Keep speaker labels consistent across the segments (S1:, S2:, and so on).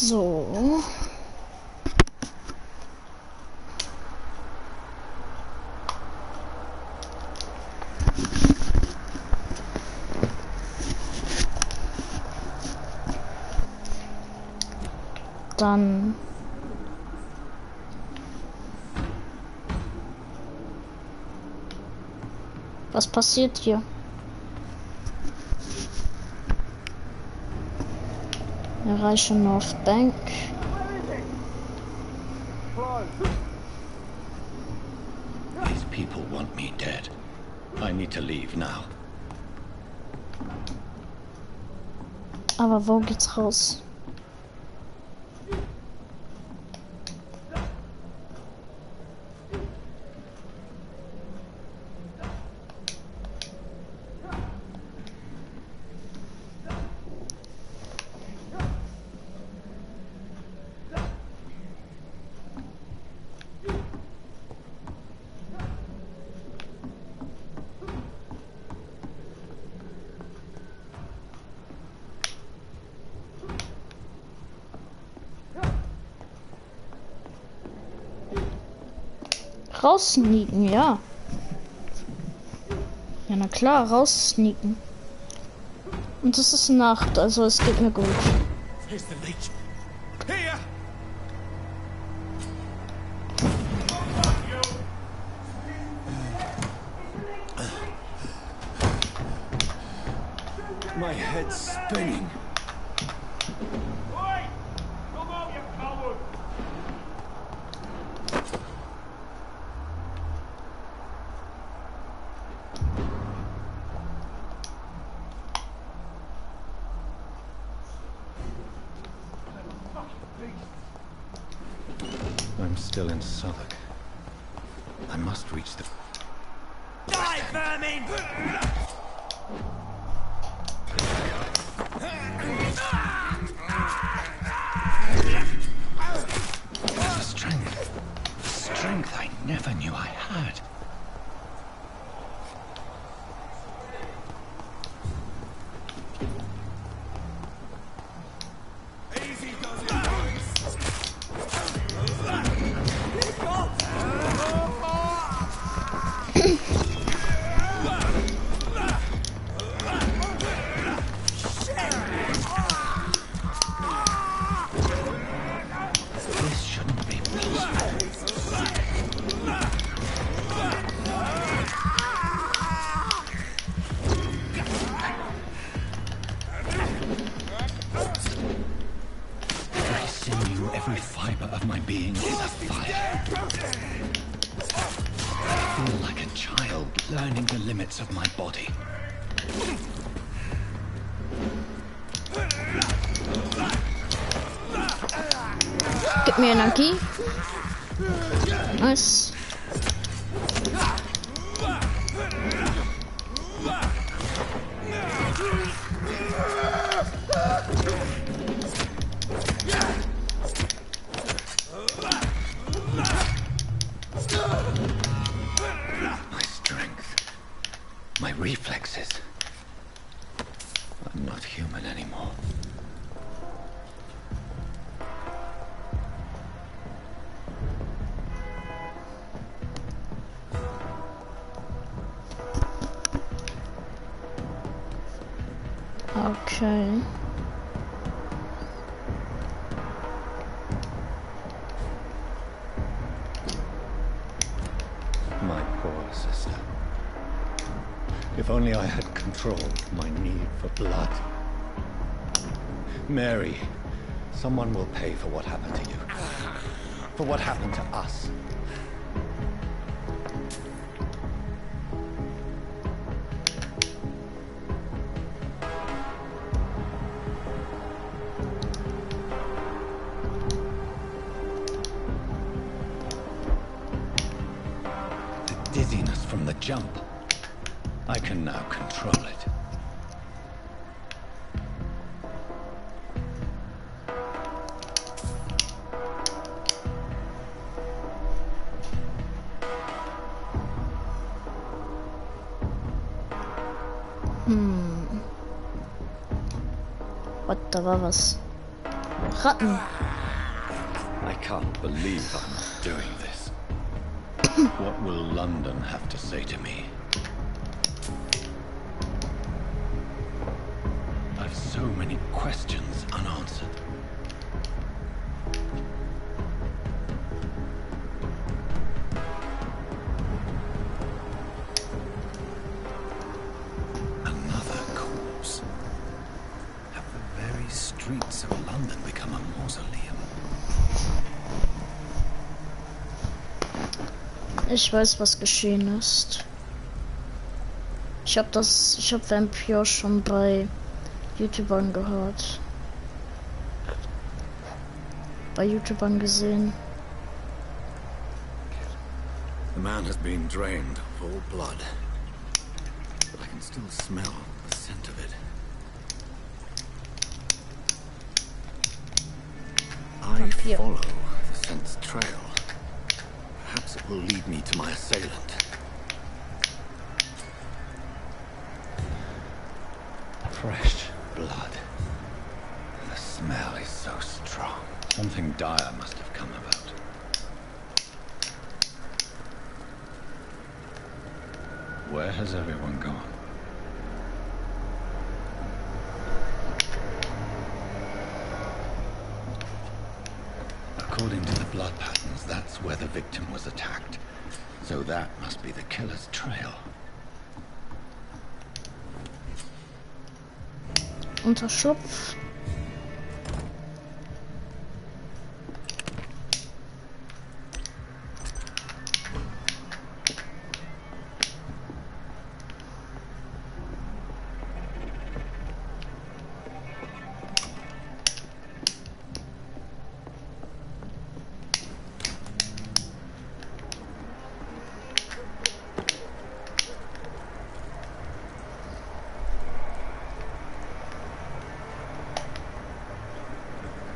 S1: So. Dann was passiert hier? Erreiche North Bank.
S2: These people want me dead. I need to leave now.
S1: Aber wo geht's raus? Raussneaken, ja. Ja, na klar, raussneaken. Und es ist Nacht, also es geht mir gut.
S2: Here's the leech. Here! My head's spinning. I'm still in Southwark. I must reach the... Die, vermin! There's a strength I never knew I had. Every fiber of my being is afire. I feel like a child learning the limits of my body.
S1: Gib mir Energie. Nice.
S2: My reflexes. I'm not human anymore.
S1: Okay.
S2: My poor sister. If only I had controlled my need for blood. Mary, someone will pay for what happened to you. For what happened to us. The dizziness from the jump. I can now control it.
S1: What, da war was. Ratten.
S2: I can't believe I'm doing this. What will London have to say to me? I've so many questions unanswered. Another corpse. Have the very streets of London become a mausoleum?
S1: Ich weiß, was geschehen ist. Ich hab Vampyr schon bei YouTubern gehört. Bei YouTubern gesehen.
S2: The man has been drained of all blood, but I can still smell the scent of it. I
S1: Vampyr.
S2: follow the scent's trail. Perhaps it will lead me to my assailant. Fresh blood. The smell is so strong. Something dire must have come about. Where has everyone gone? According to the blood patterns, that's where the victim was attacked. So that must be the killer's trail.
S1: Unterschlupf.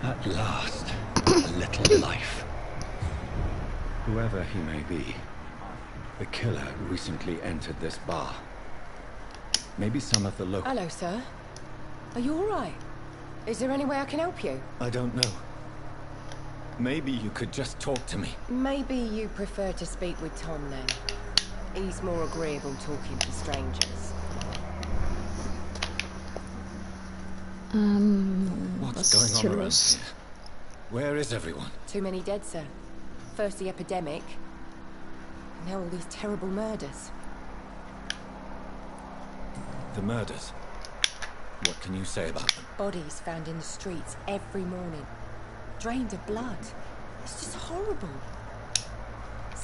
S2: At last, a little life. Whoever he may be, the killer recently entered this bar. Maybe some of the local...
S3: Hello, sir. Are you all right? Is there any way I can help you?
S2: I don't know. Maybe you could just talk to me.
S3: Maybe you prefer to speak with Tom then. He's more agreeable talking to strangers.
S2: What's going on around here? Where is everyone?
S3: Too many dead, sir. First the epidemic, now all these terrible murders.
S2: The murders. What can you say about them?
S3: Bodies found in the streets every morning. Drained of blood. It's just horrible.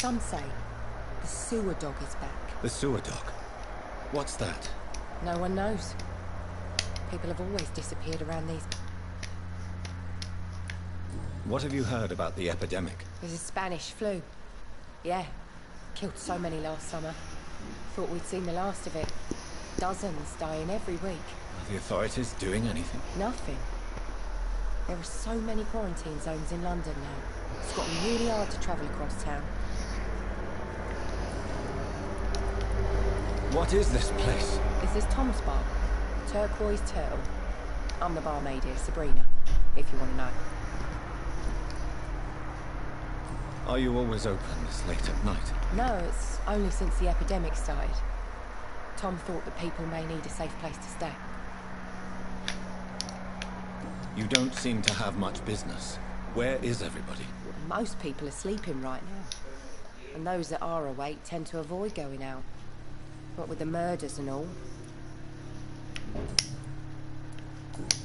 S3: Some say the sewer dog is back.
S2: The sewer dog? What's that?
S3: No one knows. People have always disappeared around these.
S2: What have you heard about the epidemic?
S3: There's a Spanish flu. Yeah. Killed so many last summer. Thought we'd seen the last of it. Dozens dying every week.
S2: Are the authorities doing anything?
S3: Nothing. There are so many quarantine zones in London now. It's gotten really hard to travel across town.
S2: What is this place?
S3: Is this Tom's bar? Turquoise Turtle. I'm the barmaid here, Sabrina, if you want to know.
S2: Are you always open this late at night?
S3: No, it's only since the epidemic started. Tom thought that people may need a safe place to stay.
S2: You don't seem to have much business. Where is everybody?
S3: Most people are sleeping right now. And those that are awake tend to avoid going out. What with the murders and all.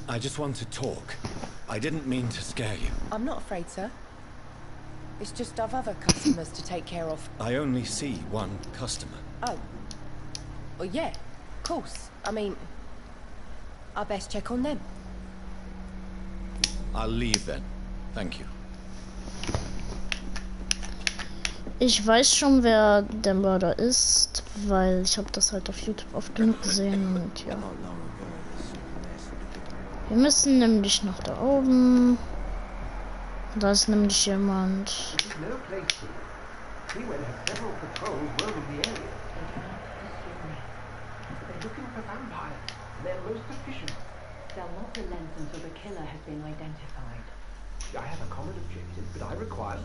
S2: I just want to talk. I didn't mean to scare you.
S3: I'm not afraid, sir. It's just I've other customers to take care of.
S2: I only see one customer.
S3: Oh. Well, yeah, of course. I mean, I best check on them.
S2: I'll leave then. Thank you.
S1: Ich weiß schon, wer der Mörder ist, weil ich habe das halt auf YouTube oft genug gesehen und ja. Wir müssen nämlich nach da oben. Da ist nämlich jemand.
S4: They'll not relent until the killer has been identified.
S5: I have a common objective, but I require...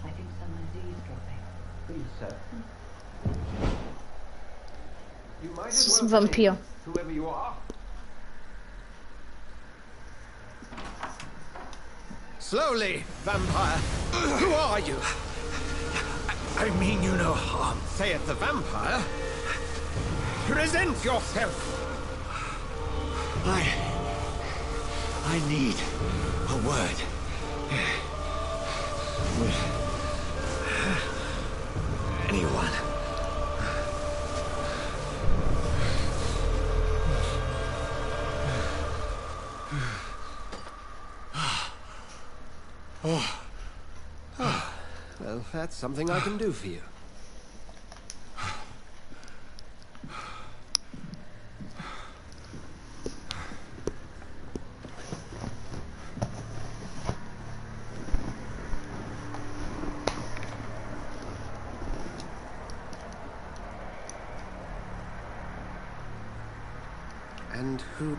S4: I think someone's eavesdropping.
S5: Please, sir. You might
S1: Das
S5: as
S1: ist ein
S5: well
S1: Vampir.
S5: say, whoever you are.
S6: Slowly, vampire. Who are you? I mean you no harm, saith the vampire. Present yourself.
S2: I need a word. With anyone.
S6: Well, that's something I can do for you. And who...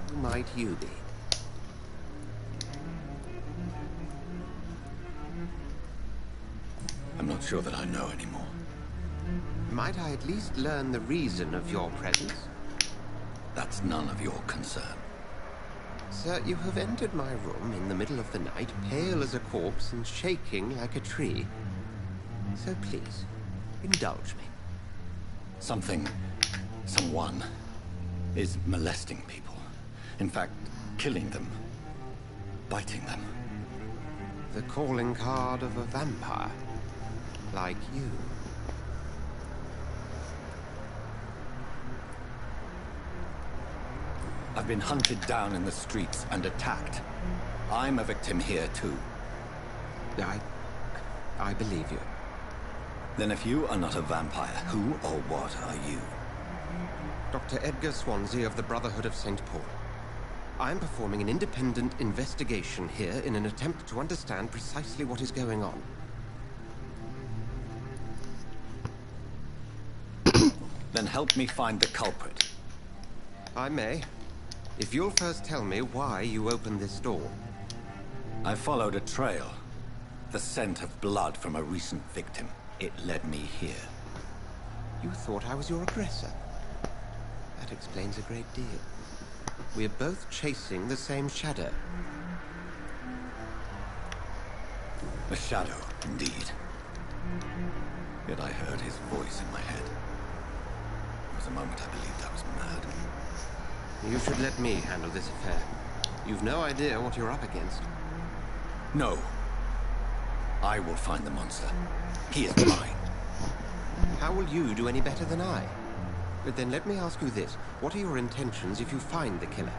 S6: Who might you be?
S2: I'm not sure that I know anymore.
S6: Might I at least learn the reason of your presence?
S2: That's none of your concern.
S6: Sir, you have entered my room in the middle of the night, pale as a corpse and shaking like a tree. So please, indulge me.
S2: Someone is molesting people. In fact, killing them. Biting them.
S6: The calling card of a vampire. Like you.
S2: I've been hunted down in the streets and attacked. I'm a victim here, too.
S6: I believe you.
S2: Then if you are not a vampire, who or what are you?
S6: Dr. Edgar Swansea of the Brotherhood of St. Paul. I am performing an independent investigation here in an attempt to understand precisely what is going on.
S2: Then help me find the culprit.
S6: I may, if you'll first tell me why you opened this door.
S2: I followed a trail. The scent of blood from a recent victim. It led me here.
S6: You thought I was your aggressor. That explains a great deal. We're both chasing the same shadow.
S2: A shadow, indeed. Yet I heard his voice in my head. There was a moment I believed I was mad.
S6: You should let me handle this affair. You've no idea what you're up against.
S2: No. I will find the monster. He is mine.
S6: How will you do any better than I? But then let me ask you this. What are your intentions if you find the killer?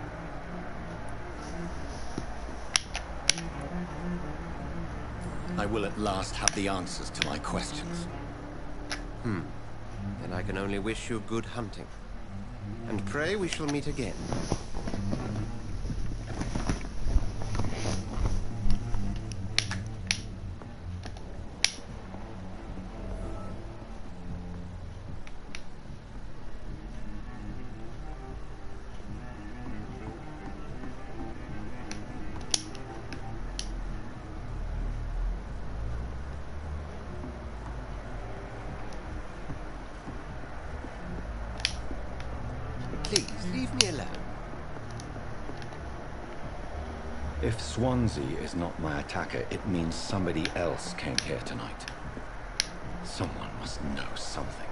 S2: I will at last have the answers to my questions.
S6: Then I can only wish you good hunting. And pray we shall meet again. Please, leave me alone.
S2: If Swansea is not my attacker, it means somebody else came here tonight. Someone must know something.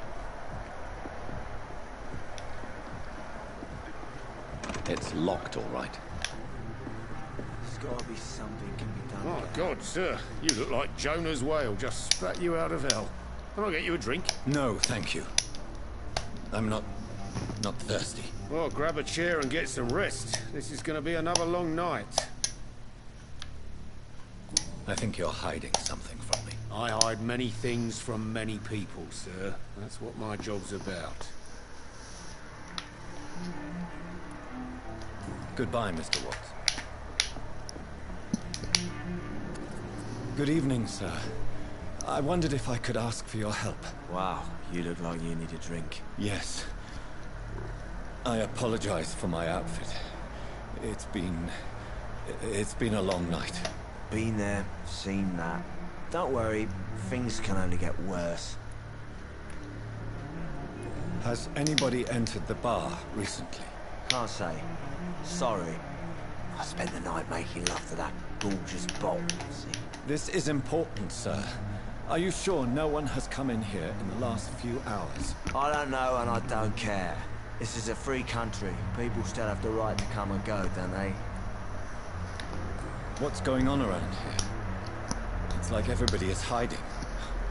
S2: It's locked, all right.
S7: There's gotta be something can be done.
S8: My God, sir, you look like Jonah's whale just spat you out of hell. Can I get you a drink?
S2: No, thank you. I'm not thirsty.
S8: Well, grab a chair and get some rest. This is going to be another long night.
S2: I think you're hiding something from me.
S8: I hide many things from many people, sir. That's what my job's about.
S2: Goodbye, Mr. Watts. Good evening, sir. I wondered if I could ask for your help.
S7: Wow, you look like you need a drink.
S2: Yes. I apologize for my outfit. It's been a long night.
S7: Been there, seen that. Don't worry, things can only get worse.
S2: Has anybody entered the bar recently?
S7: Can't say. Sorry. I spent the night making love to that gorgeous bottle, see?
S2: This is important, sir. Are you sure no one has come in here in the last few hours?
S7: I don't know and I don't care. This is a free country. People still have the right to come and go, don't they?
S2: What's going on around here? It's like everybody is hiding.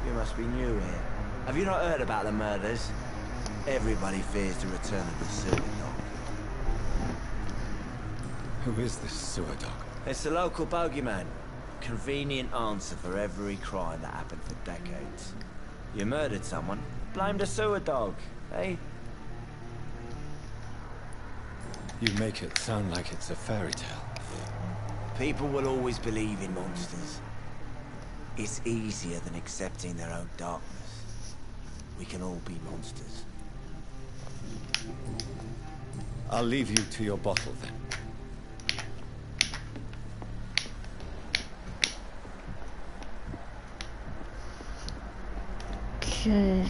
S7: You must be new here. Have you not heard about the murders? Everybody fears the return of the sewer dog.
S2: Who is this sewer dog?
S7: It's the local bogeyman. Convenient answer for every crime that happened for decades. You murdered someone, blame the sewer dog, eh?
S2: You make it sound like it's a fairy tale.
S7: People will always believe in monsters. It's easier than accepting their own darkness. We can all be monsters.
S2: I'll leave you to your bottle then.
S1: Okay.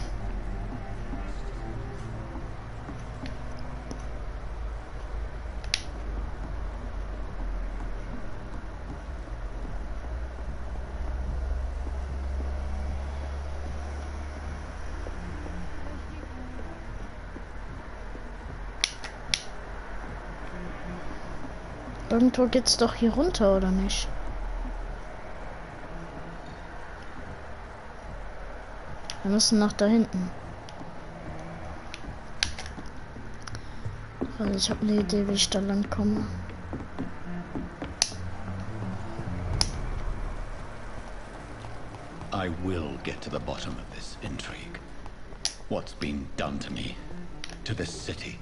S1: Irgendwo geht's doch hier runter, oder nicht? Wir müssen nach da hinten. Also ich habe eine Idee, wie ich da lang komme.
S2: I will get to the bottom of this intrigue. What's been done to me, to this city.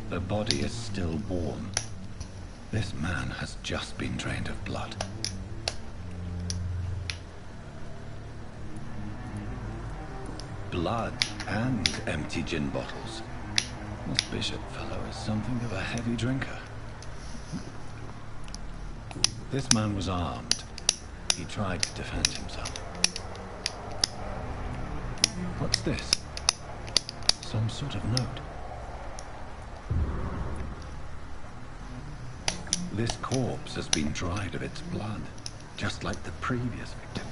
S2: The body is still warm. This man has just been drained of blood. Blood and empty gin bottles. This bishop fellow is something of a heavy drinker. This man was armed. He tried to defend himself. What's this? Some sort of note. This corpse has been dried of its blood, just like the previous victim.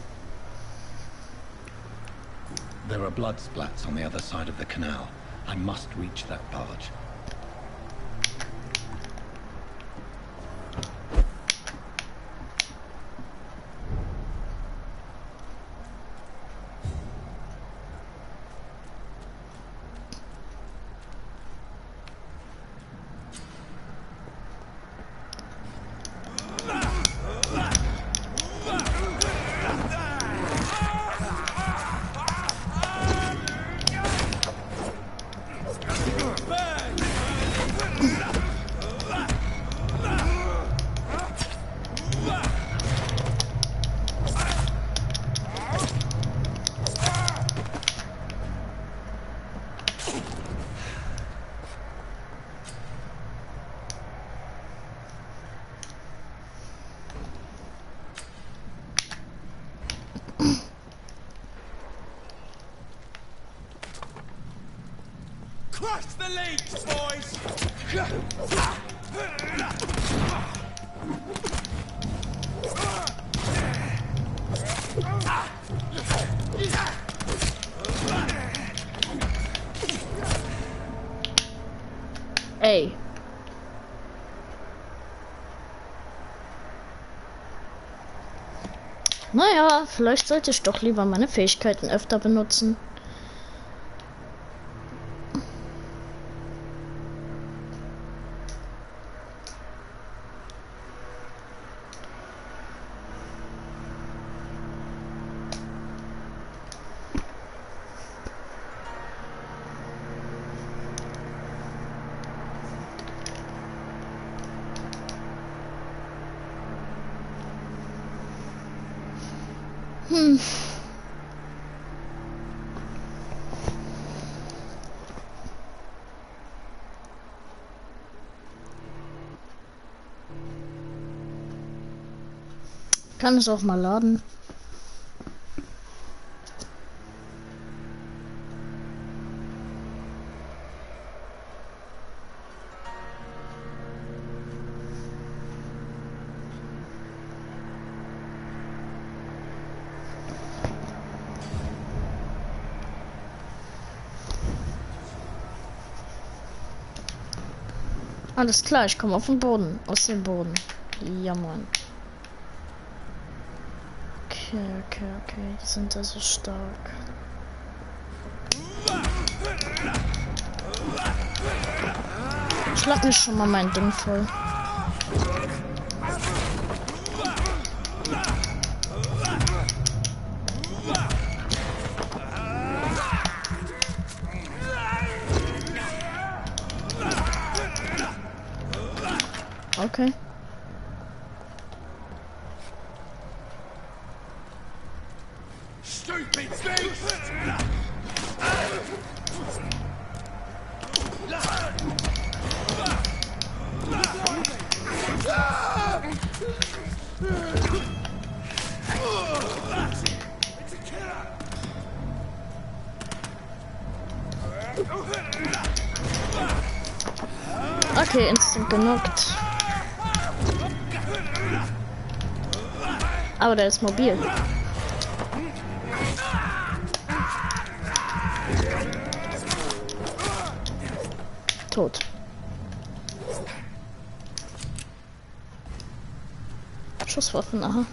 S2: There are blood splats on the other side of the canal. I must reach that barge.
S8: Crush the leech, boys!
S1: Ey. Naja, vielleicht sollte ich doch lieber meine Fähigkeiten öfter benutzen. Kann es auch mal laden. Alles klar, ich komme auf den Boden. Aus dem Boden. Ja, Mann. Okay. Die sind also stark. Schlag mir schon mal mein Ding voll. Okay. Okay, instant genockt. Aber der ist mobil. Tot. Schusswaffen, aha.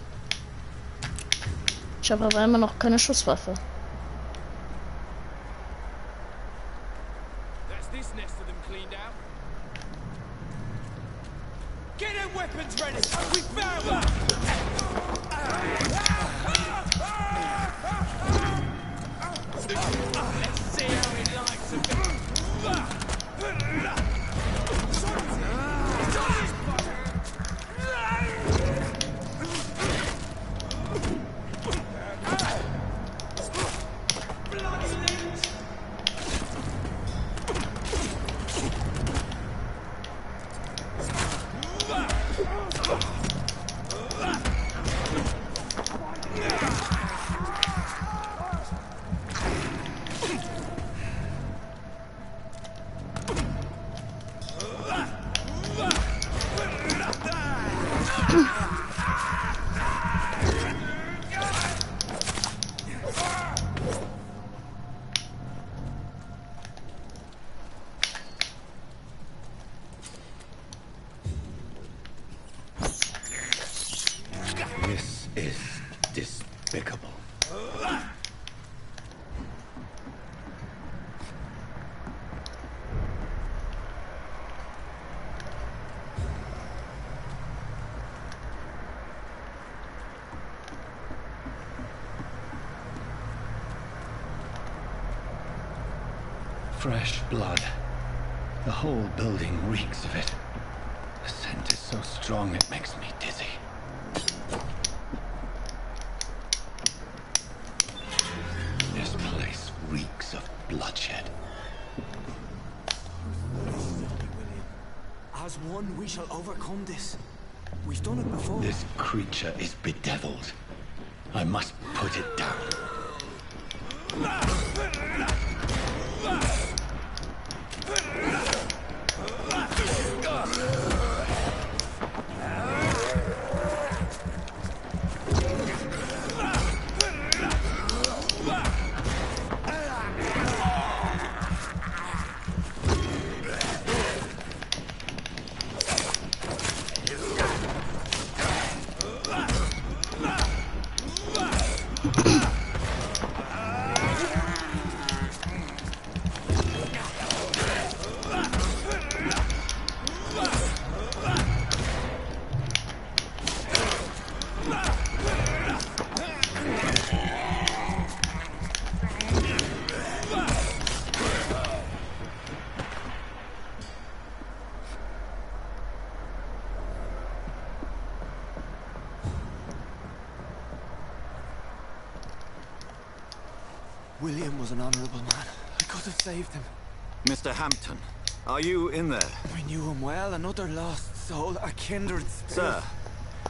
S1: Ich habe aber immer noch keine Schusswaffe.
S2: This is despicable. Fresh blood. The whole building reeks of it. The scent is so strong it makes me dizzy. This place reeks of bloodshed.
S7: As one, we shall overcome this. We've done it before.
S2: This creature is bedeviled. I must put it down.
S7: William was an honorable man. I could have saved him.
S2: Mr. Hampton, are you in there?
S7: We knew him well, another lost soul, a kindred spirit.
S2: Sir,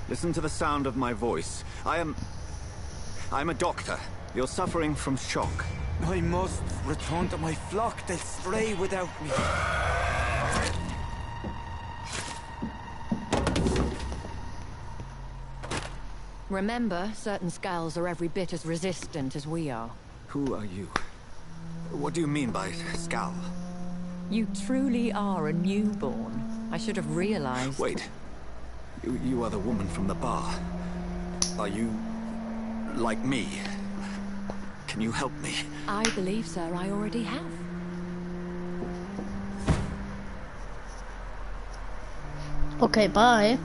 S2: listen to the sound of my voice. I'm a doctor. You're suffering from shock.
S7: I must return to my flock. They'll stray without me.
S3: Remember, certain skulls are every bit as resistant as we are.
S2: Who are you? What do you mean by Skal?
S3: You truly are a newborn. I should have realized.
S2: Wait. You are the woman from the bar. Are you like me? Can you help me?
S3: I believe, sir, I already have.
S1: Okay, bye.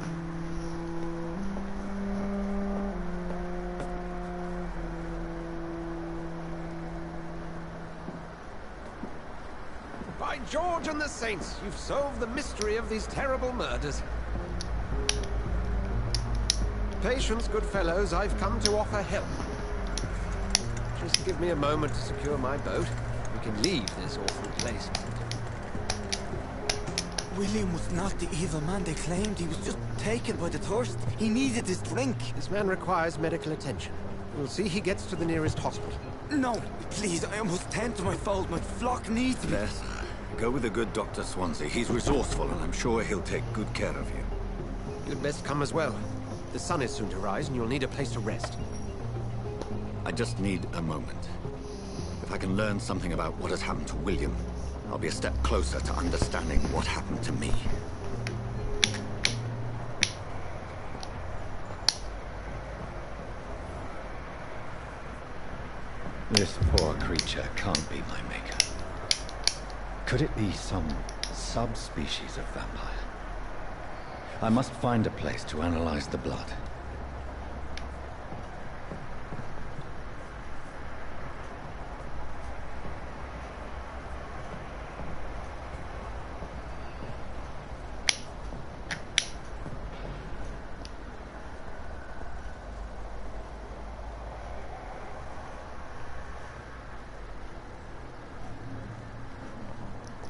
S5: By George and the Saints, you've solved the mystery of these terrible murders. Patience, good fellows, I've come to offer help. Just give me a moment to secure my boat. We can leave this awful place.
S7: William was not the evil man they claimed. He was just taken by the thirst. He needed his drink.
S5: This man requires medical attention. We'll see he gets to the nearest hospital.
S7: No, please, I must tend to my fold. My flock needs me.
S2: Yes. Go with the good Dr. Swansea. He's resourceful, and I'm sure he'll take good care of you.
S5: You'd best come as well. The sun is soon to rise, and you'll need a place to rest.
S2: I just need a moment. If I can learn something about what has happened to William, I'll be a step closer to understanding what happened to me. This poor creature can't be my maker. Could it be some subspecies of vampire? I must find a place to analyze the blood.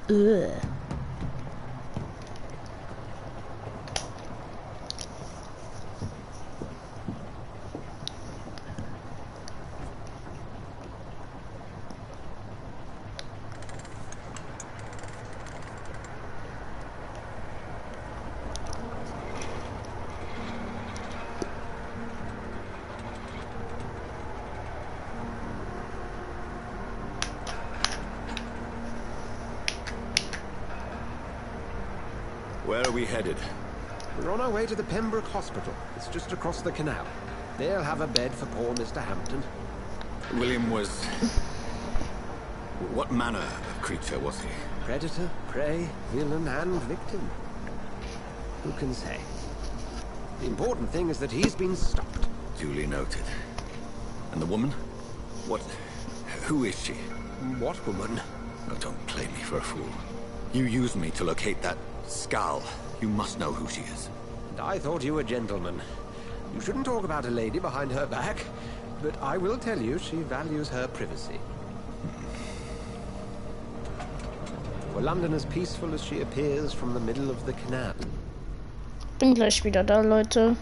S1: Ugh.
S2: Where are we headed?
S5: We're on our way to the Pembroke Hospital. It's just across the canal. They'll have a bed for poor Mr. Hampton.
S2: William was... What manner of creature was he?
S5: Predator, prey, villain, and victim. Who can say? The important thing is that he's been stopped.
S2: Duly noted. And the woman? What... Who is she?
S5: What woman?
S2: Oh, don't play me for a fool. You used me to locate that Skal. You must know who she is.
S5: And I thought you a gentleman. You shouldn't talk about a lady behind her back, but I will tell you she values her privacy. Were London as peaceful as she appears from the middle of the canal?
S1: Bin gleich wieder da, Leute.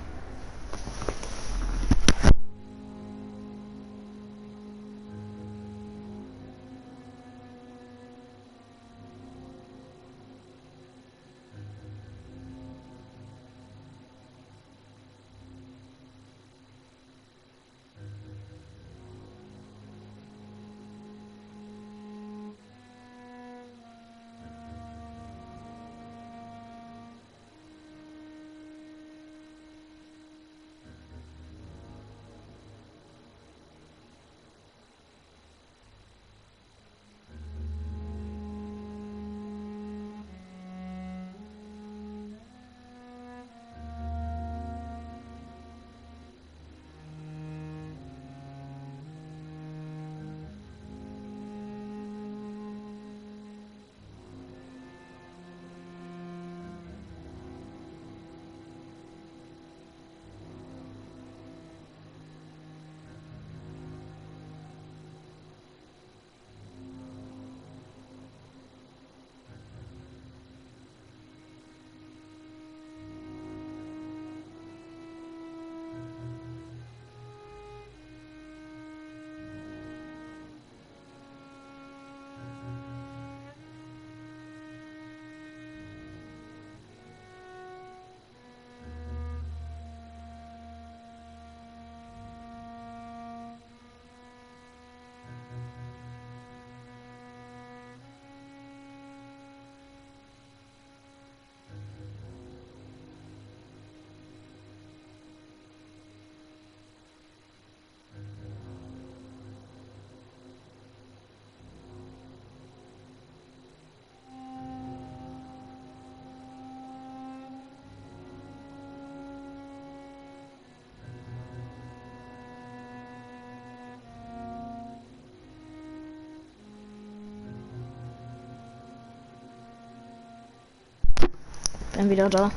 S1: Bin wieder da.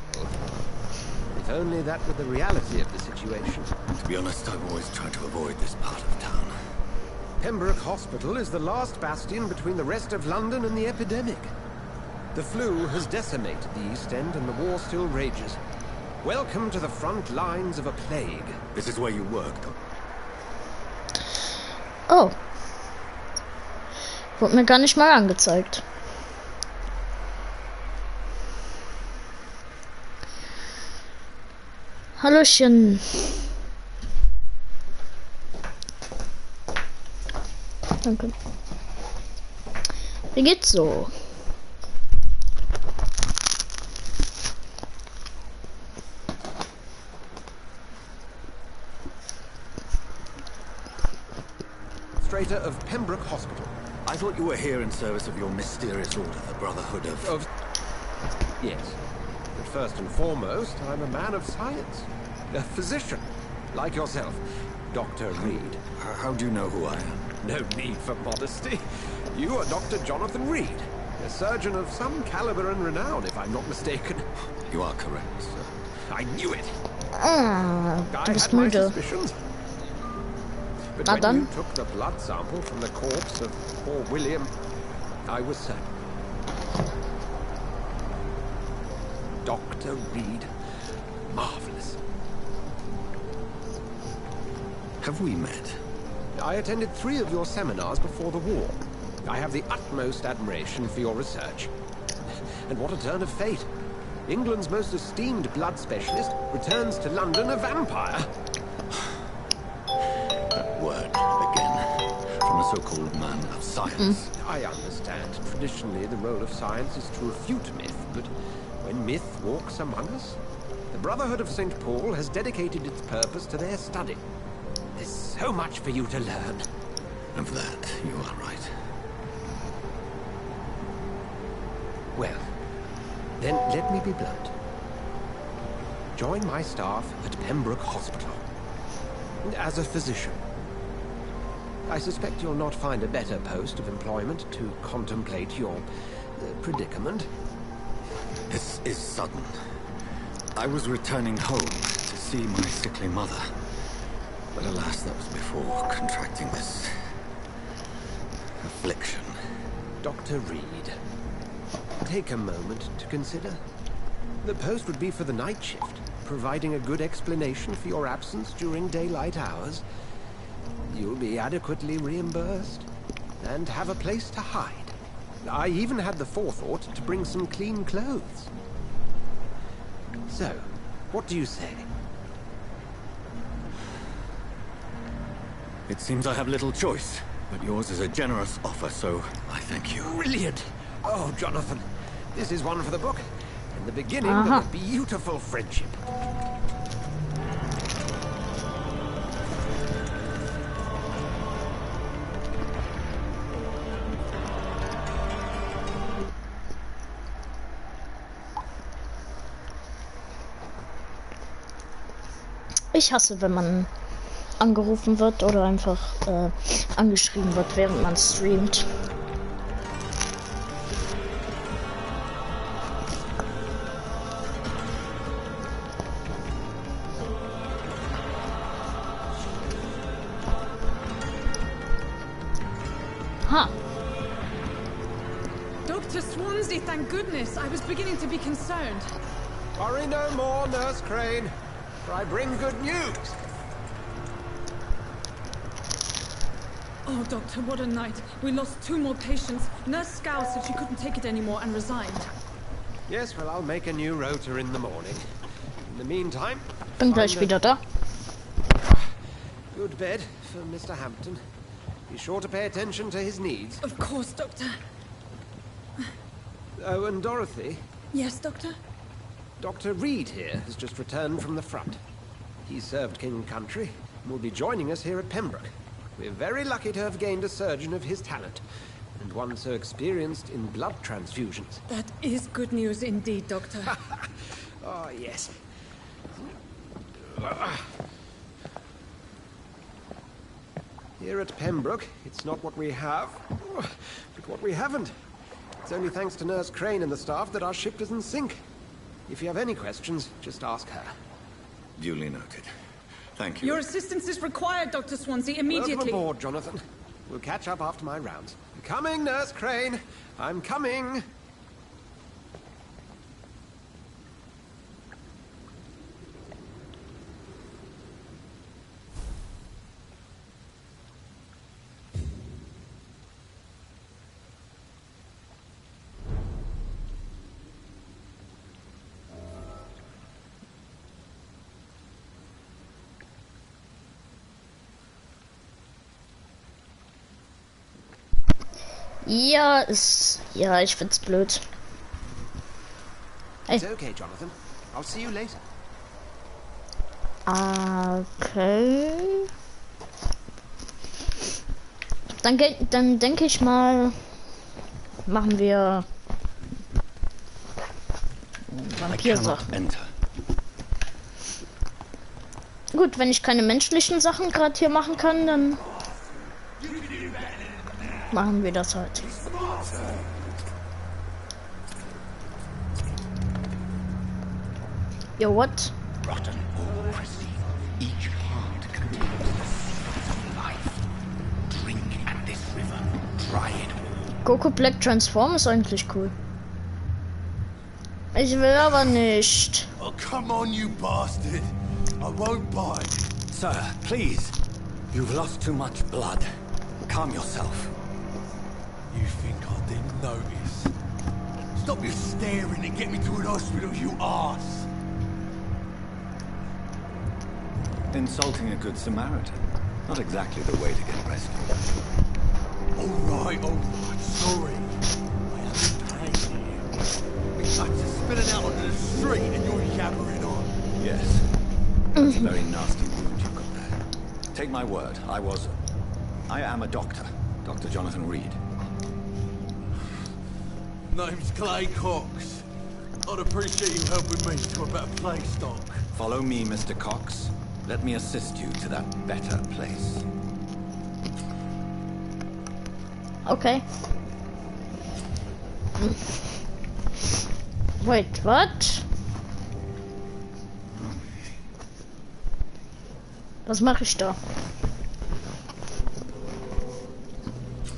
S5: If only that were the reality of the situation.
S2: To be honest, I've always tried to avoid this part of town.
S5: Pembroke Hospital is the last bastion between the rest of London and the epidemic. The flu has decimated the East End and the war still rages. Welcome to the front lines of a plague.
S2: This is where you work,
S1: Oh. Wurde mir gar nicht mal angezeigt. Hallöchen. Danke. Wie geht's so?
S5: Administrator of Pembroke Hospital.
S2: I thought you were here in service of your mysterious order, the Brotherhood of...
S5: Yes. But first and foremost, I'm a man of science. A physician, like yourself. Dr. Reed.
S2: How do you know who I am?
S5: No need for modesty. You are Dr. Jonathan Reed, a surgeon of some caliber and renown, if I'm not mistaken.
S2: You are correct, sir.
S5: I knew it.
S1: Ah,
S5: I
S1: du bist
S5: had my
S1: müde.
S5: suspicions. But
S1: Na
S5: when
S1: dann.
S5: you took the blood sample from the corpse of poor William, I was certain. Dr. Reed. Marvelous.
S2: Have we met?
S5: I attended 3 of your seminars before the war. I have the utmost admiration for your research. And what a turn of fate. England's most esteemed blood specialist returns to London a vampire.
S2: That word, again, from a so-called man of science.
S5: I understand. Traditionally, the role of science is to refute myth, but when myth walks among us, the Brotherhood of St. Paul has dedicated its purpose to their study. There's so much for you to learn.
S2: Of that, you are right.
S5: Well, then let me be blunt. Join my staff at Pembroke Hospital. As a physician. I suspect you'll not find a better post of employment to contemplate your predicament.
S2: This is sudden. I was returning home to see my sickly mother. But alas, that was before contracting this affliction.
S5: Dr. Reed, take a moment to consider. The post would be for the night shift, providing a good explanation for your absence during daylight hours. You'll be adequately reimbursed and have a place to hide. I even had the forethought to bring some clean clothes. So, what do you say?
S2: It seems I have little choice, but yours is a generous offer, so I thank you.
S5: Brilliant! Oh, Jonathan, this is one for the book. And the beginning of a beautiful friendship.
S1: Ich hasse, wenn man angerufen wird oder einfach angeschrieben wird, während man streamt. Ha!
S9: Dr. Swansea, thank goodness. I was beginning to be concerned.
S5: Worry no more, Nurse Crane, for I bring good news.
S9: Oh, Doctor, what a night. We lost 2 more patients. Nurse Scow said she couldn't take it anymore and resigned.
S5: Yes, well, I'll make a new rota in the morning. In the meantime,
S1: Bin gleich wieder da.
S5: good bed for Mr. Hampton. Be sure to pay attention to his needs.
S9: Of course, Doctor.
S5: Oh, and Dorothy,
S9: Yes, Doctor?
S5: Dr. Reed here has just returned from the front. He served King and Country and will be joining us here at Pembroke. We're very lucky to have gained a surgeon of his talent, and one so experienced in blood transfusions.
S9: That is good news indeed, Doctor.
S5: Oh, yes. Here at Pembroke, it's not what we have, but what we haven't. It's only thanks to Nurse Crane and the staff that our ship doesn't sink. If you have any questions, just ask her.
S2: Duly noted. Thank you.
S9: Your assistance is required, Dr. Swansea, immediately.
S5: Welcome aboard, Jonathan. We'll catch up after my rounds. I'm coming, Nurse Crane. I'm coming.
S1: Ja, ich find's blöd.
S5: It's okay, Jonathan. I'll see you later.
S1: Okay. Dann denke ich mal, machen wir Vampir-Sachen. Gut, wenn ich keine menschlichen Sachen gerade hier machen kann, dann machen wir das halt. Yo, what?
S10: Rotten or pristine, each heart contains the seed of life. Drink at this river, try it all.
S1: Goku Black Transform ist eigentlich cool. Ich will aber nicht.
S7: Oh, come on, you bastard. I won't bite.
S2: Sir, please. You've lost too much blood. Calm yourself.
S7: You think I didn't notice? Stop your staring and get me to an hospital, you arse.
S2: Insulting a good Samaritan. Not exactly the way to get rescued.
S7: Alright, sorry. I haven't paid you. It's like spilling out onto the street and you're yabbering on.
S2: Yes. That's a very nasty wound you've got there. Take my word, I am a doctor. Dr. Jonathan Reed.
S7: Name's Clay Cox. I'd appreciate you helping me to a better place, Doc.
S2: Follow me, Mr. Cox. Let me assist you to that better place.
S1: Okay. Wait, what? Was mache ich da?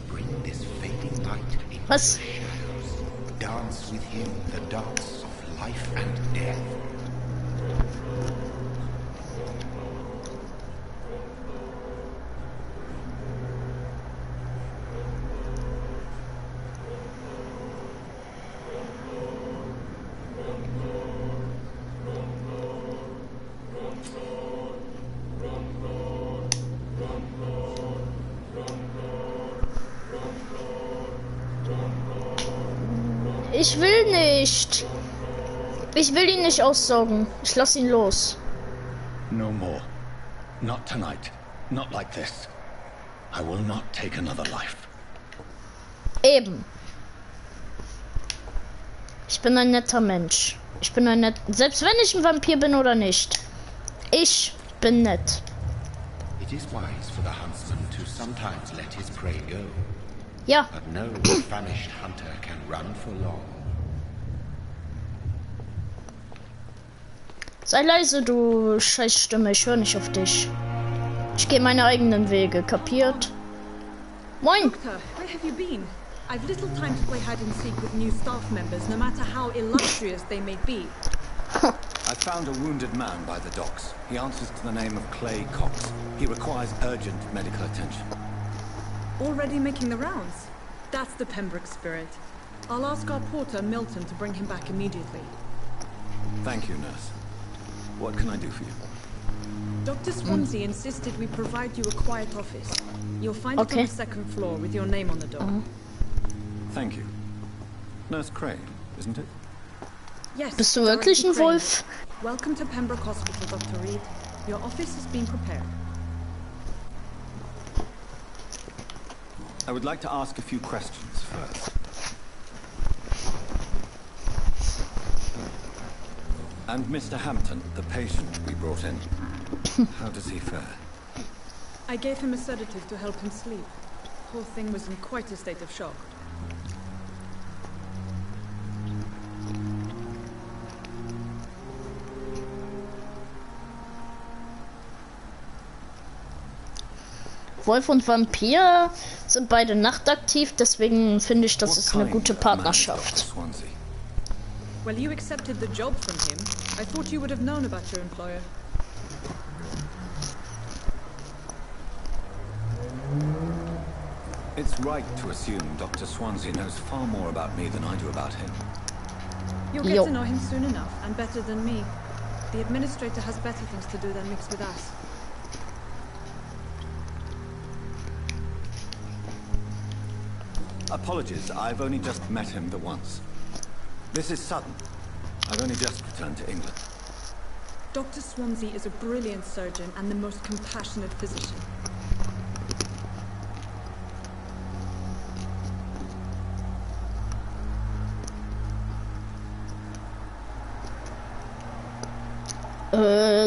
S10: Bring this fading light into
S1: Was?
S10: the shadows. Dance with him the dance of life and death.
S1: Ich will nicht. Ich will ihn nicht aussaugen. Ich lass ihn los.
S2: No more. Not tonight. Not like this. I will not take another life.
S1: Eben. Ich bin ein netter Mensch. Ich bin ein selbst wenn ich ein Vampir bin oder nicht. Ich bin nett.
S10: It is wise for the huntsman to sometimes let his prey go.
S1: Ja.
S10: But no famished hunter can run for long.
S1: Sei leise, du Scheißstimme. Ich höre nicht auf dich. Ich gehe meine eigenen Wege. Kapiert? Moin.
S9: Doctor, where have you been? I've little time to play hide and seek with new staff members, no matter how illustrious they may be.
S2: I found a wounded man by the docks. He answers to the name of Clay Cox. He requires urgent medical attention.
S9: Already making the rounds? That's the Pembroke spirit. I'll ask our porter, Milton, to bring him back immediately.
S2: Thank you, nurse. What can I do for you?
S9: Dr. Swansea insisted we provide you a quiet office. You'll find it on the second floor with your name on the door.
S2: Thank you. Nurse Crane, isn't it?
S9: Yes.
S1: Bist du wirklich ein Wolf?
S9: Welcome to Pembroke Hospital, Dr. Reed. Your office has been prepared.
S2: I would like to ask a few questions first. And Mr. Hampton, the patient we brought in. How does he fare?
S9: I gave him a sedative to help him sleep. Poor thing was in quite a state of shock.
S1: Wolf und Vampyr sind beide nachtaktiv, deswegen finde ich, das ist eine gute Partnerschaft.
S9: Well, you accepted the job from him. I thought you would have known about your employer.
S2: It's right to assume Dr. Swansea knows far more about me than I do about him.
S9: You'll get to know him soon enough, and better than me. The administrator has better things to do than mix with us.
S2: Apologies, I've only just met him the once. This is sudden. I've only just returned to England.
S9: Dr. Swansea is a brilliant surgeon and the most compassionate physician.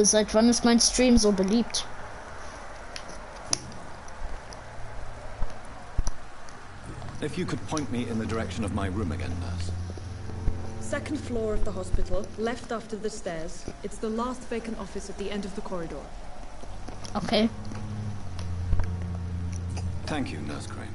S1: Seit wann ist mein Stream so beliebt?
S2: If you could point me in the direction of my room again, nurse.
S9: Second floor of the hospital, left after the stairs. It's the last vacant office at the end of the corridor.
S1: Okay.
S2: Thank you, Nurse Crane.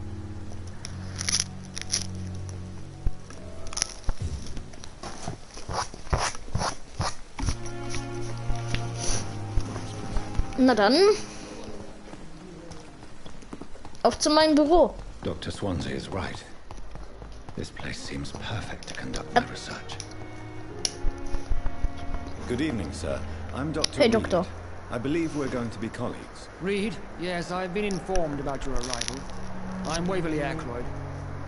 S1: Na dann. Auf zu meinem Büro.
S2: Dr. Swansea is right. This place seems perfect to conduct my research. Good evening, sir. I'm Dr.
S1: Hey,
S2: Reed.
S1: Doctor.
S2: I believe we're going to be colleagues.
S11: Reed? Yes, I've been informed about your arrival. I'm Waverly Ackroyd.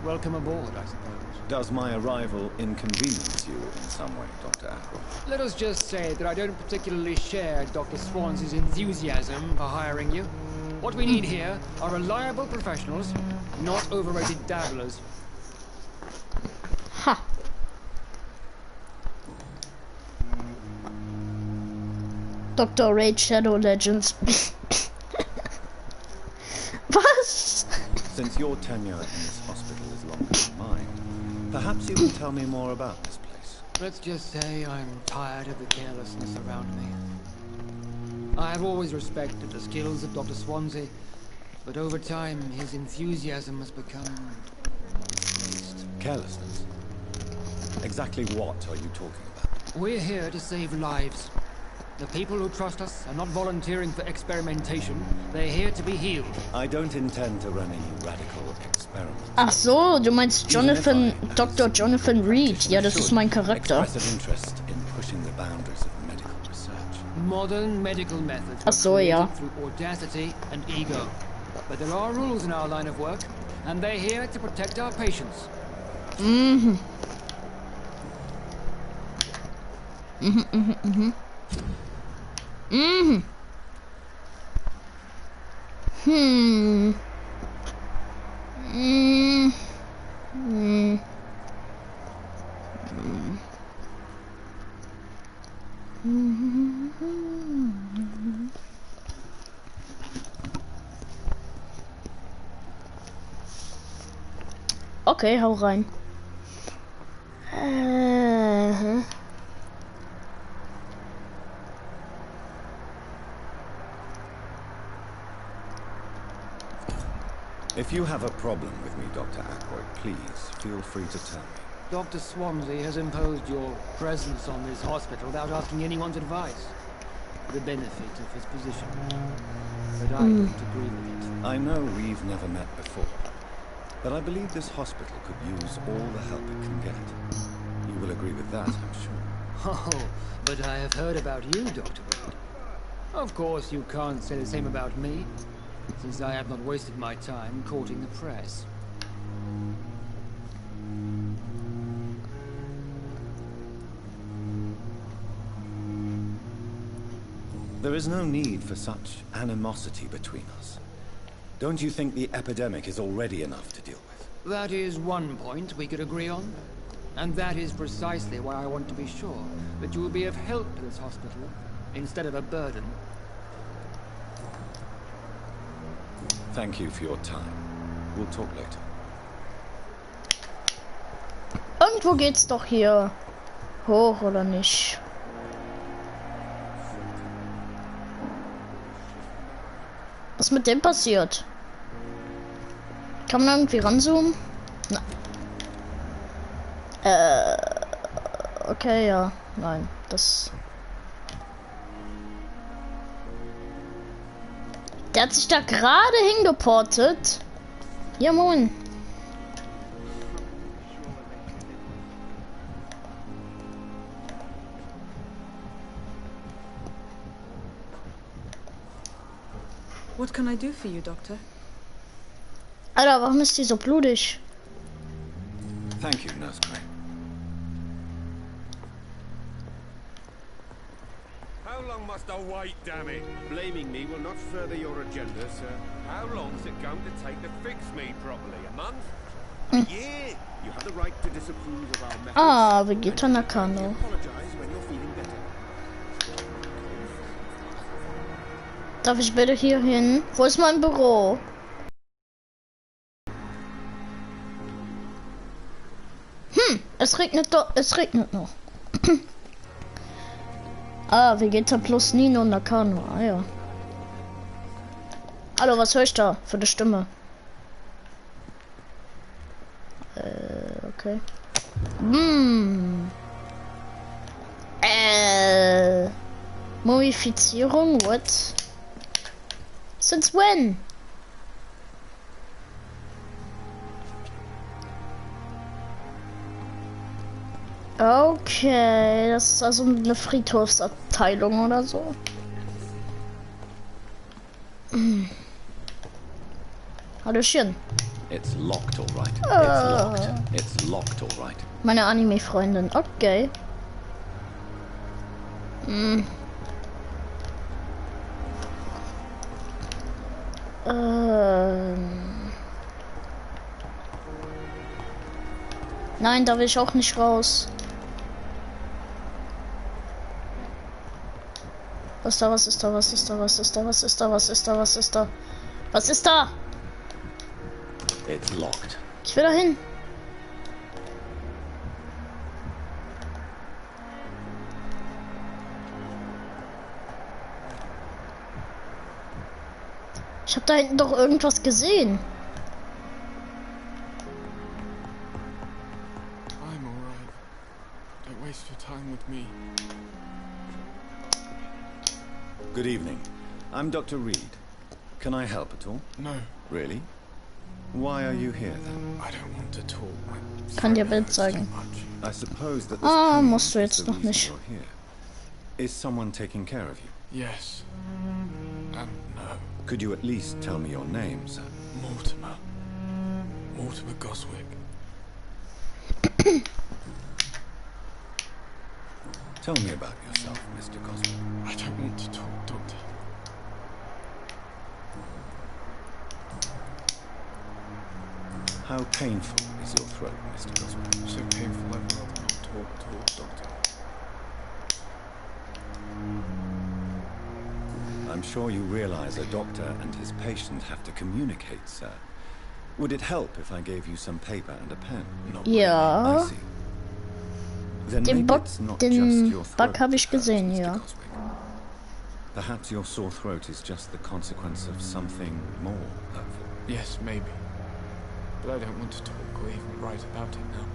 S11: Welcome aboard, I suppose.
S2: Does my arrival inconvenience you in some way, Dr. Ackroyd?
S11: Let us just say that I don't particularly share Dr. Swansea's enthusiasm for hiring you. What we need here are reliable professionals, not overrated dabblers.
S1: Ha. Dr. Raid Shadow Legends. Was?
S2: Since your tenure in this hospital is longer than mine, perhaps you can tell me more about this place.
S11: Let's just say I'm tired of the carelessness around me. I have always respected the skills of Dr. Swansea, but over time his enthusiasm has become misplaced.
S2: Carelessness? Exactly what are you talking about?
S11: We're here to save lives. The people who trust us are not volunteering for experimentation. They're here to be healed.
S2: I don't intend to run any radical experiments.
S1: Ach so, du meinst Jonathan, Dr. Jonathan Reed. Ja, das ist mein Charakter.
S2: Express an interest in pushing the boundaries of medical research.
S11: Modern medical methods
S1: Ach so, ja.
S11: through audacity and ego. But there are rules in our line of work, and they're here to protect our patients.
S1: Mhm. Mhm, mhm, mhm. Mhm. Hmm. Mm. Mm. Mm. Okay, hau rein.
S2: If you have a problem with me, Dr. Ackroyd, please feel free to tell me.
S11: Dr. Swansea has imposed your presence on this hospital without asking anyone's advice. The benefit of his position. But I don't agree with it.
S2: I know we've never met before, but I believe this hospital could use all the help it can get. You will agree with that, I'm sure.
S11: Oh, but I have heard about you, Dr. Reed. Of course, you can't say the same about me, since I have not wasted my time courting the press.
S2: There is no need for such animosity between us. Don't you think the epidemic is already enough to deal with?
S11: That is one point we could agree on. And that is precisely why I want to be sure that you will be of help to this hospital, instead of a burden.
S2: Thank you for your time. We'll talk later.
S1: Irgendwo geht's doch hier hoch, oder nicht? Was mit dem passiert? Kann man irgendwie ranzoomen? Na. Okay, ja. Nein, das... Der hat sich da gerade hingeportet. Ja, moin.
S9: What can I do for you, Doctor?
S1: Alter, warum ist die so blutig?
S2: Thank you, Nurse Crane.
S12: How long must I wait, damn it? Blaming me will not further your agenda, sir. How long is it going to take to fix me properly? A month? A year? You have the right to disapprove of our methods.
S1: Ah, Vegeta Nakano.
S12: Apologize when you're feeling better.
S1: Darf ich bitte hier hin? Wo ist mein Büro? Es regnet doch. Es regnet noch. Ah, Vegeta plus Nino Nakano. Ah ja. Hallo, was höre ich da für eine Stimme? Okay. Mumifizierung, what? Since when? Okay, das ist also eine Friedhofsabteilung oder so. Hallöchen.
S2: It's locked, all right. It's locked. It's locked, all right.
S1: Meine Anime-Freundin, okay. Nein, da will ich auch nicht raus. Was ist da, was ist da, was ist da, was ist da, was ist da, was ist da, was ist da? Was ist da?
S2: It's locked.
S1: Ich will da hin. Ich habe da hinten doch irgendwas gesehen.
S13: I'm alright. Don't waste your time with me.
S2: Good evening. I'm Dr. Reed. Can I help at all?
S13: No.
S2: Really? Why are you here then?
S13: I don't want to talk.
S1: Kann dir Bild zeigen.
S2: I suppose that
S1: musst du jetzt noch nicht.
S2: You're here. Is someone taking care of you?
S13: Yes. And no.
S2: Could you at least tell me your name, sir?
S13: Mortimer. Mortimer Goswick.
S2: Tell me about yourself, Mr. Goswick.
S13: I don't want to talk, Doctor.
S2: How painful is your throat, Mr. Goswick?
S13: So painful I'd rather not talk, Doctor.
S2: I'm sure you realize a doctor and his patient have to communicate, sir. Would it help if I gave you some paper and a pen?
S13: Not
S1: Ja.
S2: I see. Then
S1: Den
S2: maybe it's not just your
S1: Bug
S2: throat
S1: habe ich
S2: that hurts,
S1: gesehen,
S2: Mr.
S1: ja.
S2: Goswick. Perhaps your sore throat is just the consequence of something more hurtful.
S13: Yes, maybe. But I don't want to talk or even write about it now.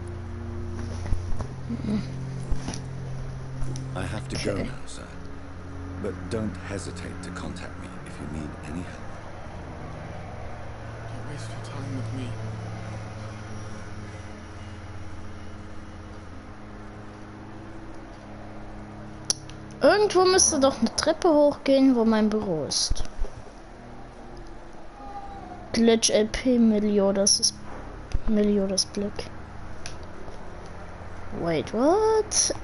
S2: I have to go now, sir. But don't hesitate to contact me if you need any help.
S13: Don't waste your time with me.
S1: Irgendwo müsste doch eine Treppe hochgehen, wo mein Büro ist. Glitch LP Meliodas ist Meliodas Blick. Wait, what?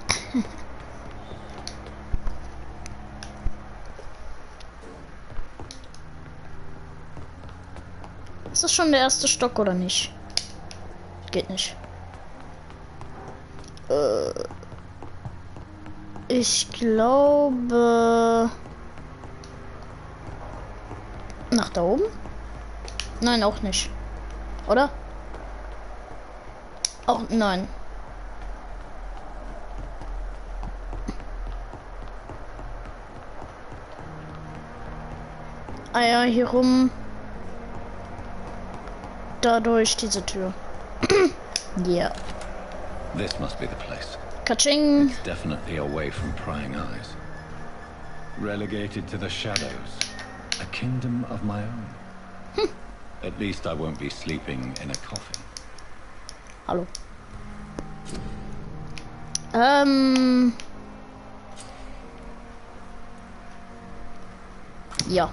S1: Ist das schon der erste Stock oder nicht? Geht nicht. Ich glaube... Nach da oben? Nein, auch nicht. Oder? Auch nein. Ah ja, hier rum. dadurch diese Tür. Yeah.
S2: This must be the place.
S1: Kaching.
S2: It's definitely away from prying eyes. Relegated to the shadows. A kingdom of my own. At least I won't be sleeping in a coffin.
S1: Hallo. Ja.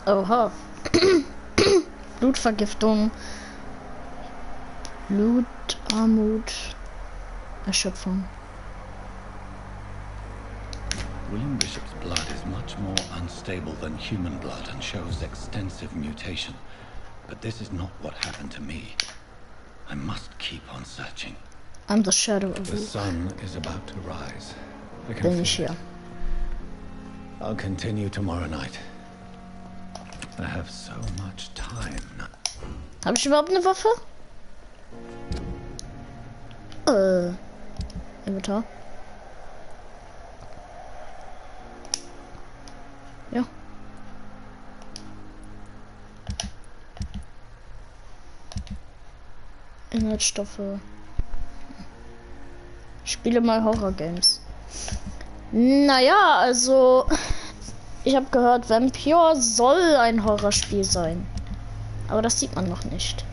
S1: Oha. Blutvergiftung. Blutarmut. Erschöpfung.
S2: William Bishop's blood is much more unstable than human blood and shows extensive mutation. But this is not what happened to me. I must keep on searching.
S1: I'm the shadow of
S2: The
S1: you.
S2: sun is about to rise. I can
S1: Bin ich
S2: feel
S1: hier.
S2: it. I'll continue tomorrow night. I have so much time now.
S1: Habe ich überhaupt eine Waffe? Inventar. Ja. Inhaltsstoffe. Ich spiele mal Horror-Games. Naja, also ich habe gehört, Vampyr soll ein Horrorspiel sein. Aber das sieht man noch nicht.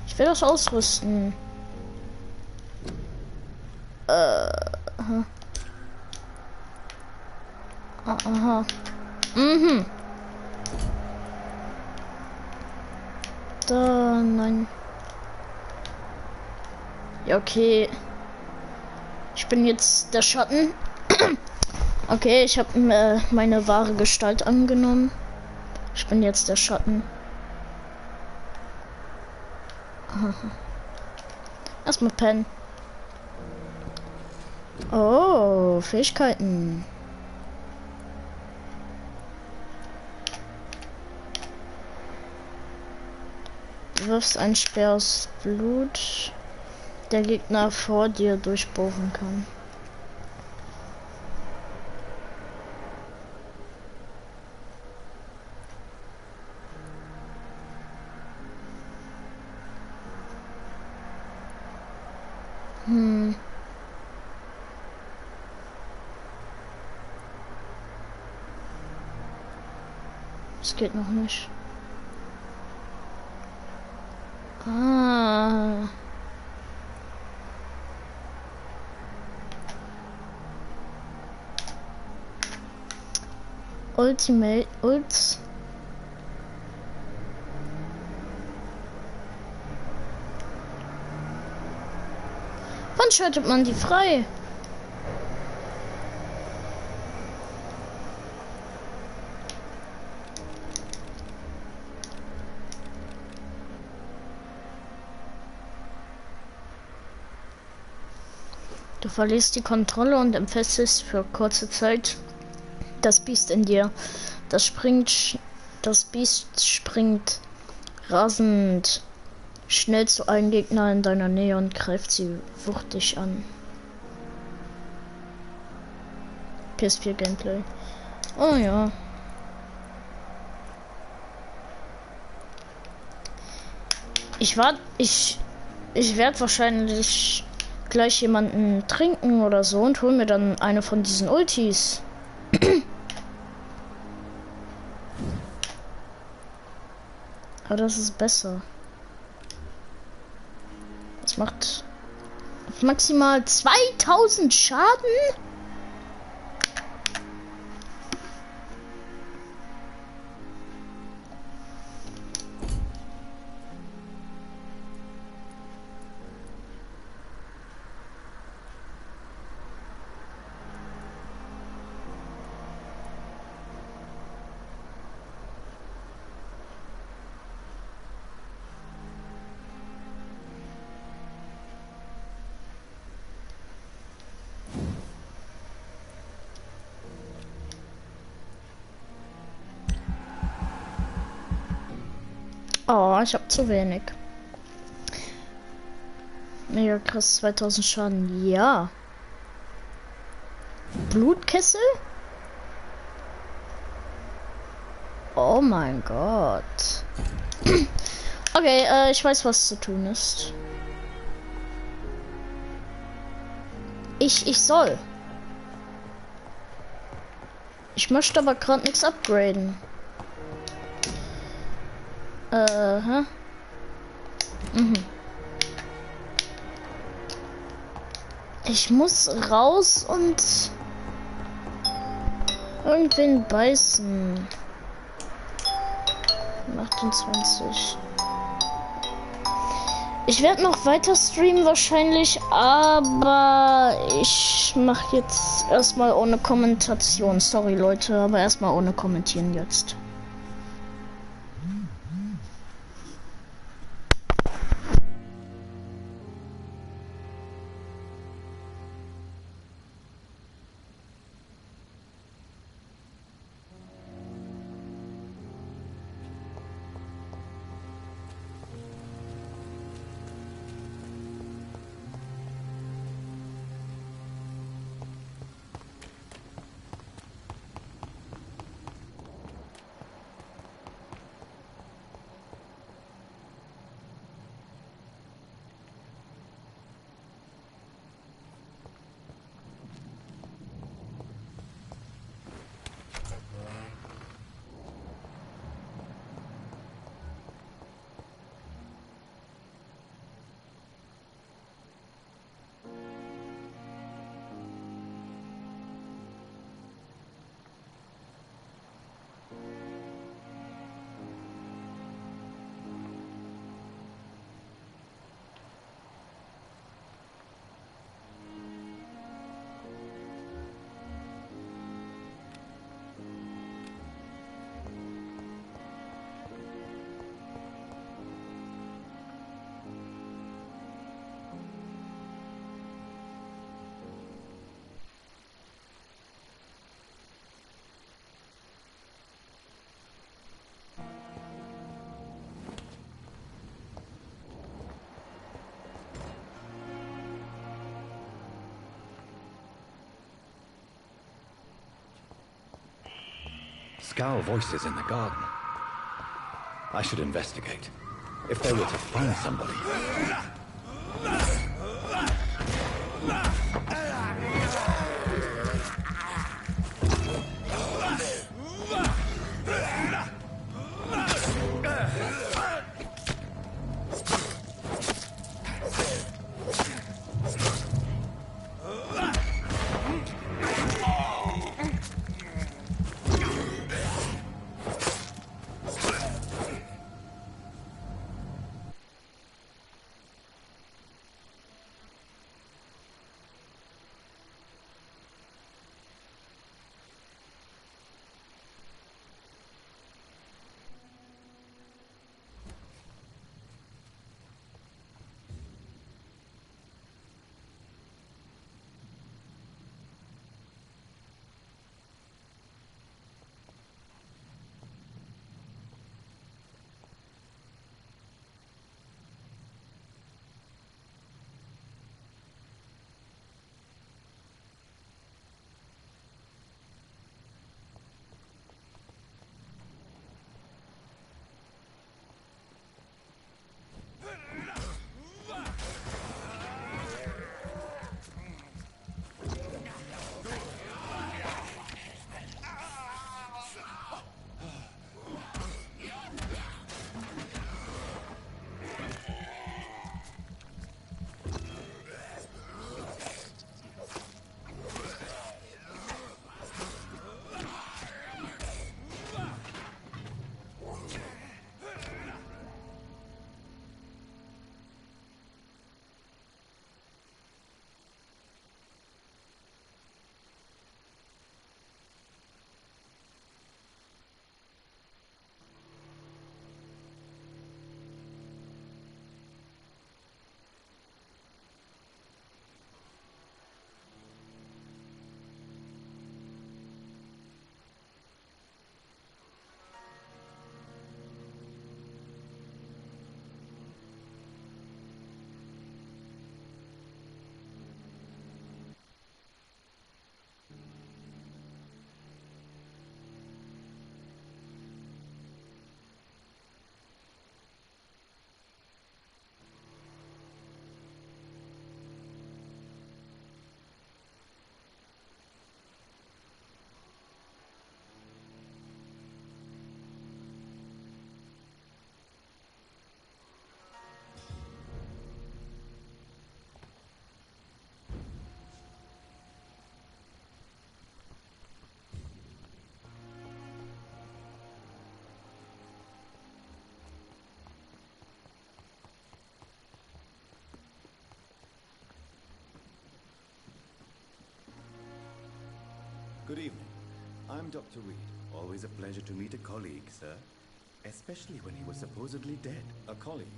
S1: Ich will das ausrüsten. Aha. Aha. Mhm. Da, nein. Ja, okay. Ich bin jetzt der Schatten. Okay, ich habe meine wahre Gestalt angenommen. Ich bin jetzt der Schatten. Aha. Erstmal pennen. Oh, Fähigkeiten. Du wirfst einen Speer aus Blut, der Gegner vor dir durchbohren kann. Das geht noch nicht. Ah. Ultimate Ults. Wann schaltet man die frei? Du verlierst die Kontrolle und empfestigst für kurze Zeit das Biest in dir. Das Biest springt rasend schnell zu einem Gegner in deiner Nähe und greift sie wuchtig an. PS4 Gameplay. Oh ja. Ich werde wahrscheinlich gleich jemanden trinken oder so und hol mir dann eine von diesen Ultis. Aber das ist besser. Das macht maximal 2000 Schaden. Oh, ich habe zu wenig. Mega krass, 2000 Schaden. Ja. Blutkessel? Oh mein Gott. Okay, ich weiß, was zu tun ist. Ich soll. Ich möchte aber gerade nichts upgraden. Hä? Mhm. Ich muss raus und irgendwen beißen. 28. Ich werde noch weiter streamen wahrscheinlich, aber ich mache jetzt erstmal ohne Kommentation. Sorry Leute, aber erstmal ohne Kommentieren jetzt.
S2: Scowl voices in the garden. I should investigate. If they were to find somebody.
S14: Good evening. I'm Dr. Reed. Always a pleasure to meet a colleague, sir. Especially when he was supposedly dead.
S2: A colleague?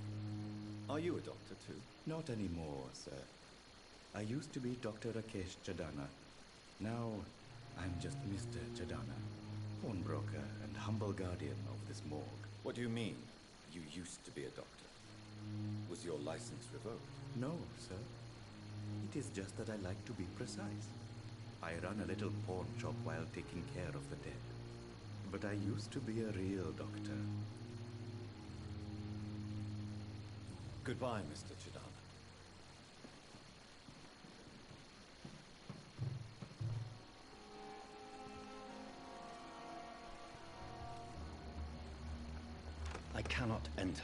S2: Are you a doctor too?
S14: Not anymore, sir. I used to be Dr. Rakesh Chadana. Now, I'm just Mr. Chadana, pawnbroker and humble guardian of this morgue.
S2: What do you mean, you used to be a doctor? Was your license revoked?
S14: No, sir. It is just that I like to be precise. I run a little pawn shop while taking care of the dead. But I used to be a real doctor.
S2: Goodbye, Mr. Chidana. I cannot enter.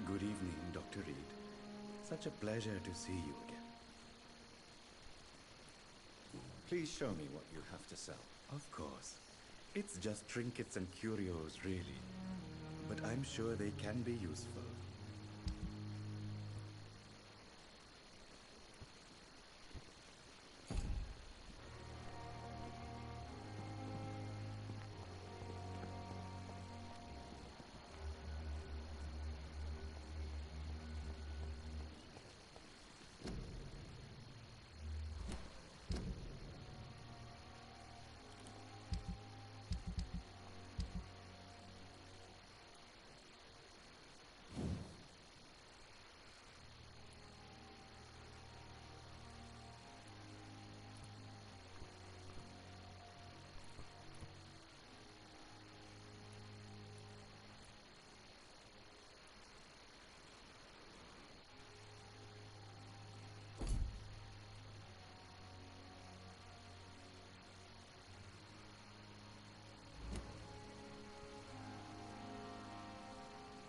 S14: Good evening, Dr. Reed. Such a pleasure to see you again.
S2: Please show me what you have to sell.
S14: Of course. It's just trinkets and curios, really. But I'm sure they can be useful.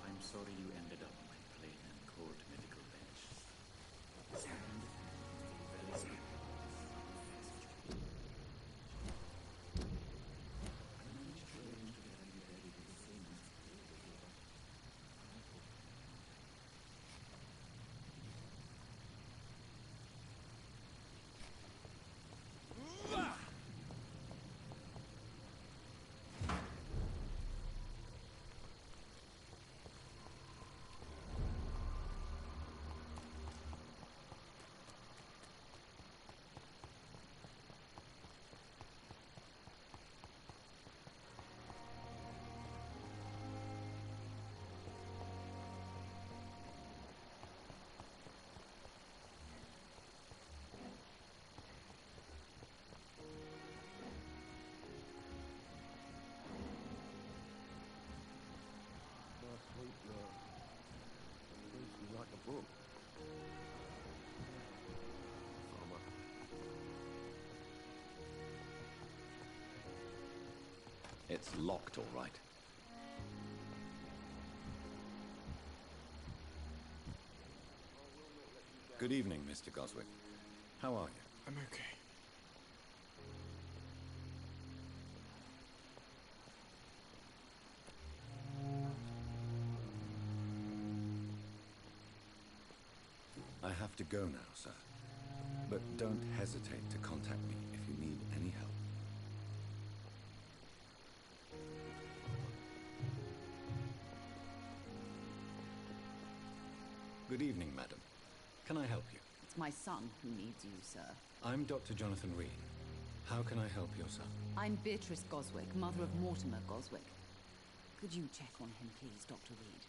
S10: I'm sorry you ended up on my plain and cold medical bench. Stand and stay very still. I managed to arrange to have you buried in the same grave as your uncle.
S6: Like a book.
S2: It's locked, all right. Good evening, Mr. Goswick. How are you?
S13: I'm okay.
S2: I have to go now, sir. But don't hesitate to contact me if you need any help. Good evening, madam. Can I help you?
S15: It's my son who needs you, sir.
S2: I'm Dr. Jonathan Reed. How can I help your son?
S15: I'm Beatrice Goswick, mother of Mortimer Goswick. Could you check on him, please, Dr. Reed?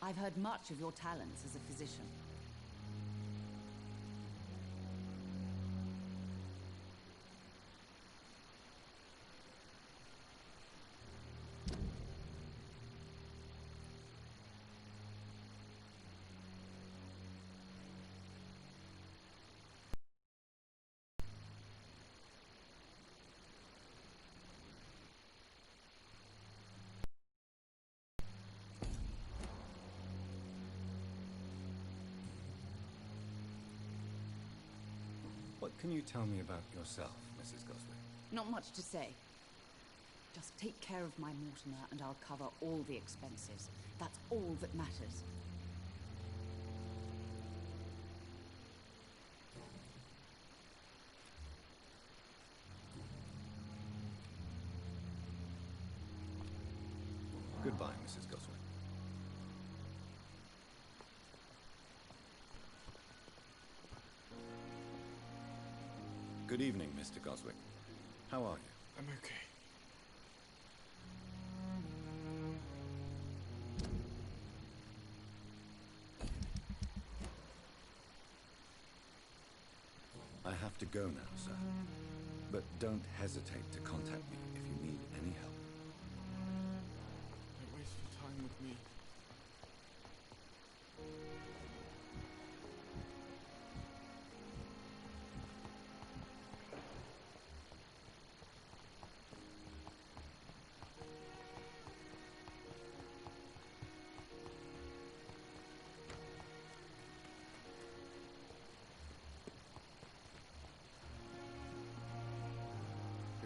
S15: I've heard much of your talents as a physician.
S2: What can you tell me about yourself, Mrs. Goswick?
S15: Not much to say. Just take care of my Mortimer and I'll cover all the expenses. That's all that matters.
S2: Goodbye, Mrs. Goswick. Good evening, Mr. Goswick. How are you?
S13: I'm okay.
S2: I have to go now, sir. But don't hesitate to contact me if you need any help.
S13: Don't waste your time with me.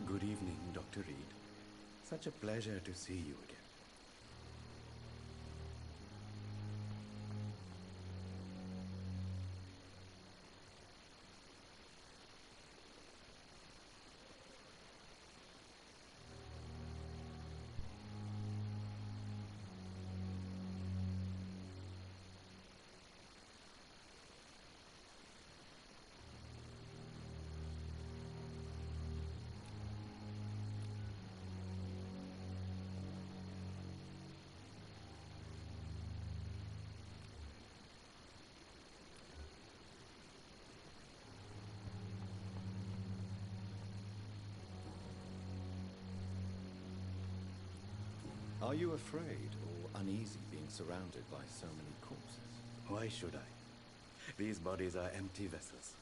S14: Good evening, Dr. Reed. Such a pleasure to see you again.
S2: Are you afraid or uneasy being surrounded by so many corpses?
S14: Why should I? These bodies are empty vessels.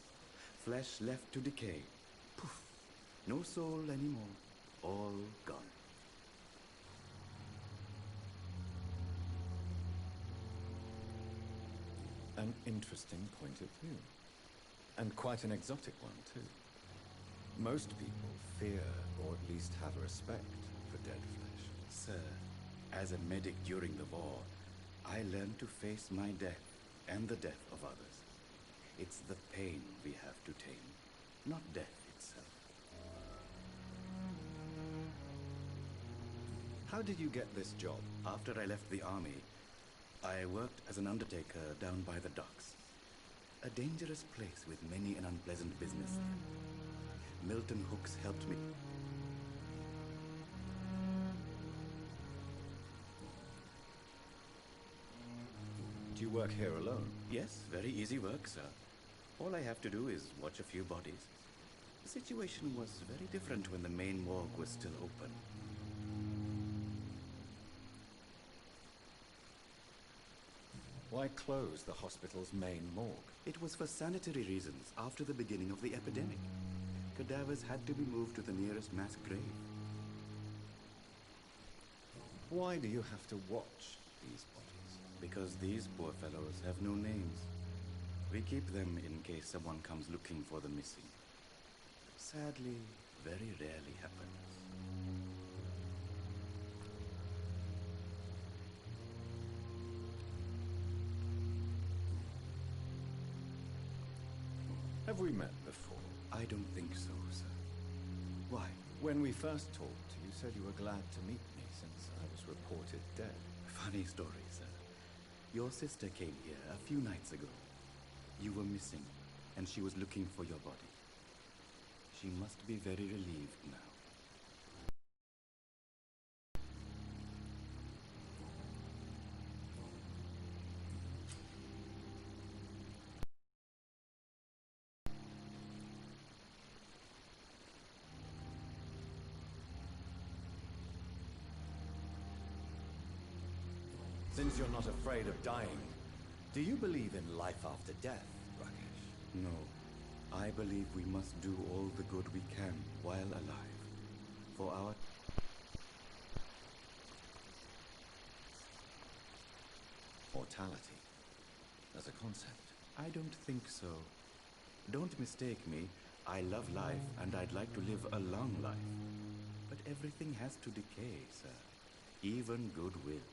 S14: Flesh left to decay. Poof. No soul anymore. All gone.
S2: An interesting point of view. And quite an exotic one, too. Most people fear, or at least have respect, for dead flesh.
S14: Sir, as a medic during the war, I learned to face my death and the death of others. It's the pain we have to tame, not death itself.
S2: How did you get this job?
S14: After I left the army, I worked as an undertaker down by the docks. A dangerous place with many an unpleasant business. Milton Hooks helped me.
S2: Do you work here alone?
S14: Yes, very easy work, sir. All I have to do is watch a few bodies. The situation was very different when the main morgue was still open.
S2: Why close the hospital's main morgue?
S14: It was for sanitary reasons after the beginning of the epidemic. Cadavers had to be moved to the nearest mass grave.
S2: Why do you have to watch these bodies?
S14: Because these poor fellows have no names. We keep them in case someone comes looking for the missing. Sadly, very rarely happens.
S2: Have we met before?
S14: I don't think so, sir. Why?
S2: When we first talked, you said you were glad to meet me since I was reported dead.
S14: Funny story, sir. Your sister came here a few nights ago. You were missing, and she was looking for your body. She must be very relieved now.
S2: Since you're not afraid of dying, do you believe in life after death, Rakesh?
S14: No. I believe we must do all the good we can while alive. For our...
S2: Mortality, as a concept.
S14: I don't think so. Don't mistake me. I love life, and I'd like to live a long life. But everything has to decay, sir. Even goodwill.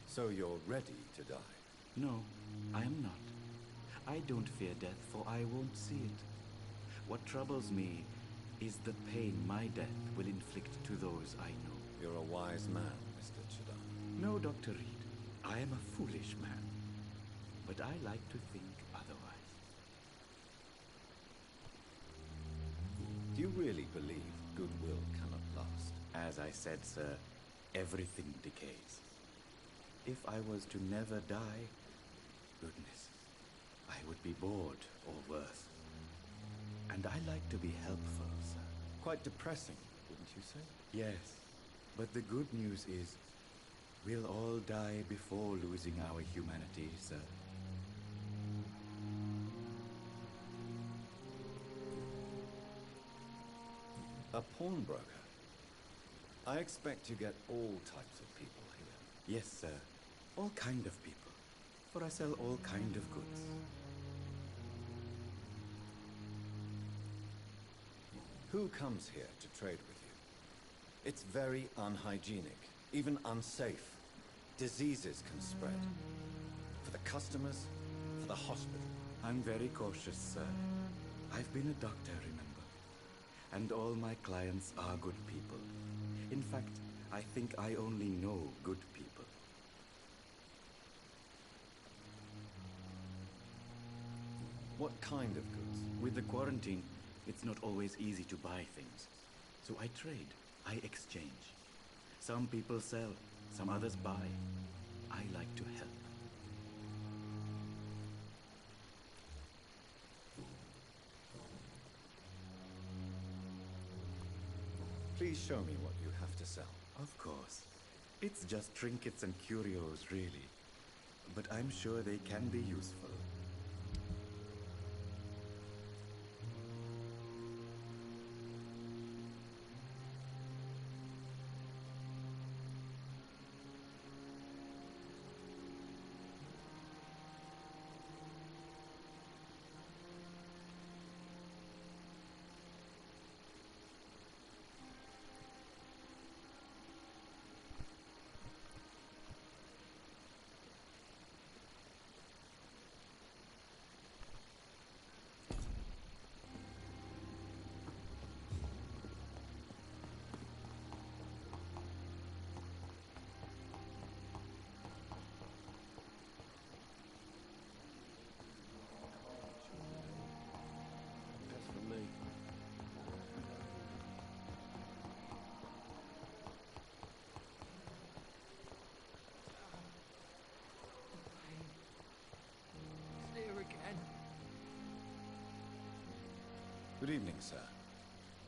S2: So you're ready to die?
S14: No, I am not. I don't fear death, for I won't see it. What troubles me is the pain my death will inflict to those I know.
S2: You're a wise man, Mr. Chidana.
S14: No, Dr. Reed. I am a foolish man. But I like to think otherwise.
S2: Do you really believe goodwill cannot last?
S14: As I said, sir, everything decays. If I was to never die, goodness, I would be bored or worse. And I like to be helpful, sir.
S2: Quite depressing, wouldn't you say?
S14: Yes, but the good news is we'll all die before losing our humanity, sir.
S2: A pawnbroker? I expect you get all types of people here.
S14: Yes, sir. All kind of people. For I sell all kind of goods.
S2: Who comes here to trade with you? It's very unhygienic, even unsafe. Diseases can spread. For the customers, for the hospital.
S14: I'm very cautious, sir. I've been a doctor, remember? And all my clients are good people. In fact, I think I only know good people.
S2: What kind of goods?
S14: With the quarantine, it's not always easy to buy things. So I trade, I exchange. Some people sell, some others buy. I like to help.
S2: Please show me what you have to sell.
S14: Of course. It's just trinkets and curios, really. But I'm sure they can be useful.
S2: Good evening, sir.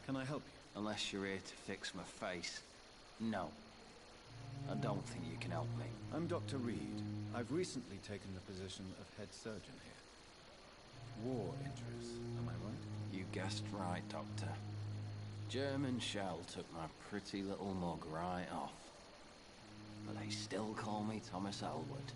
S2: Can I help you?
S16: Unless you're here to fix my face. No. I don't think you can help me.
S2: I'm Dr. Reed. I've recently taken the position of head surgeon here. War injuries, am I right?
S16: You guessed right, Doctor. German shell took my pretty little mug right off. But they still call me Thomas Elwood.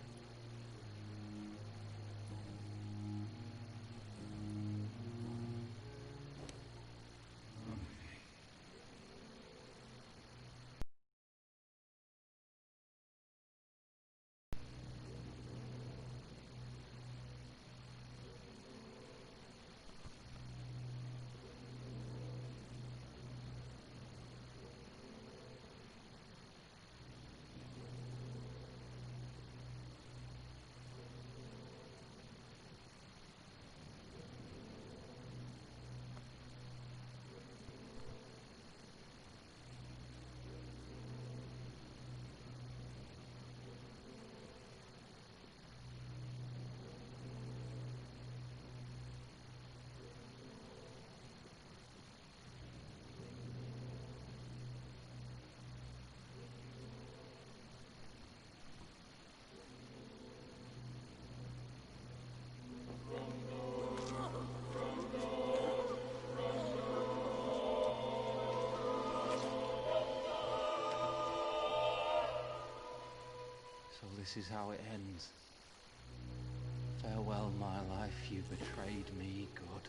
S16: So this is how it ends. Farewell, my life, you betrayed me, good.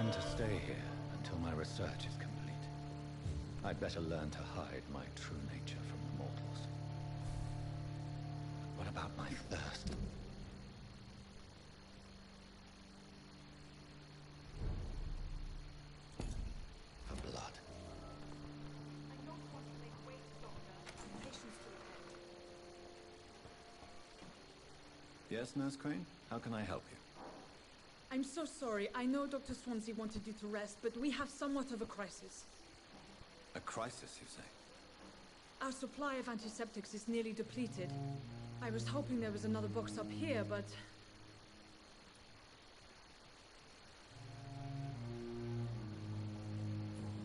S2: I'm to stay here until my research is complete. I'd better learn to hide my true nature from the mortals. What about my thirst? For blood. Yes, Nurse Crane? How can I help you?
S9: I'm so sorry. I know Dr. Swansea wanted you to rest, but we have somewhat of a crisis.
S2: A crisis, you say?
S9: Our supply of antiseptics is nearly depleted. I was hoping there was another box up here, but...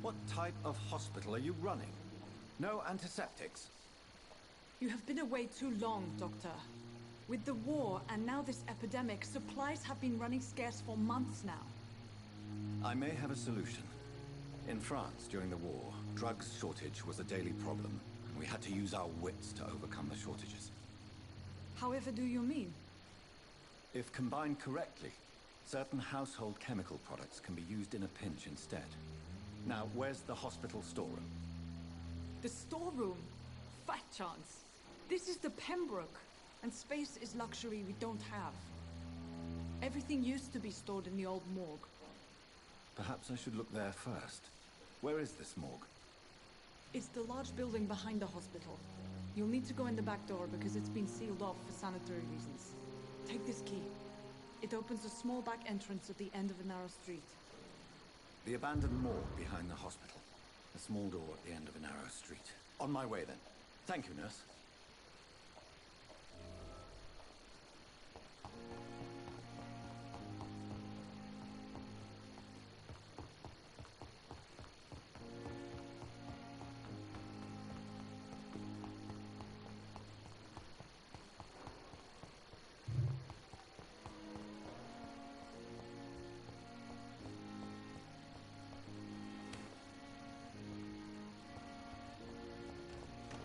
S2: What type of hospital are you running? No antiseptics?
S9: You have been away too long, Doctor. With the war and now this epidemic, supplies have been running scarce for months now.
S2: I may have a solution. In France, during the war, drugs shortage was a daily problem, and we had to use our wits to overcome the shortages.
S9: However do you mean?
S2: If combined correctly, certain household chemical products can be used in a pinch instead. Now, where's the hospital storeroom?
S9: The storeroom? Fat chance. This is the Pembroke, and space is luxury we don't have. Everything used to be stored in the old morgue.
S14: Perhaps I should look there first. Where is this morgue?
S9: It's the large building behind the hospital. You'll need to go in the back door because it's been sealed off for sanitary reasons. Take this key. It opens a small back entrance at the end of a narrow street.
S14: The abandoned morgue behind the hospital. A small door at the end of a narrow street. On my way then. Thank you, nurse.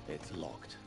S14: It's locked.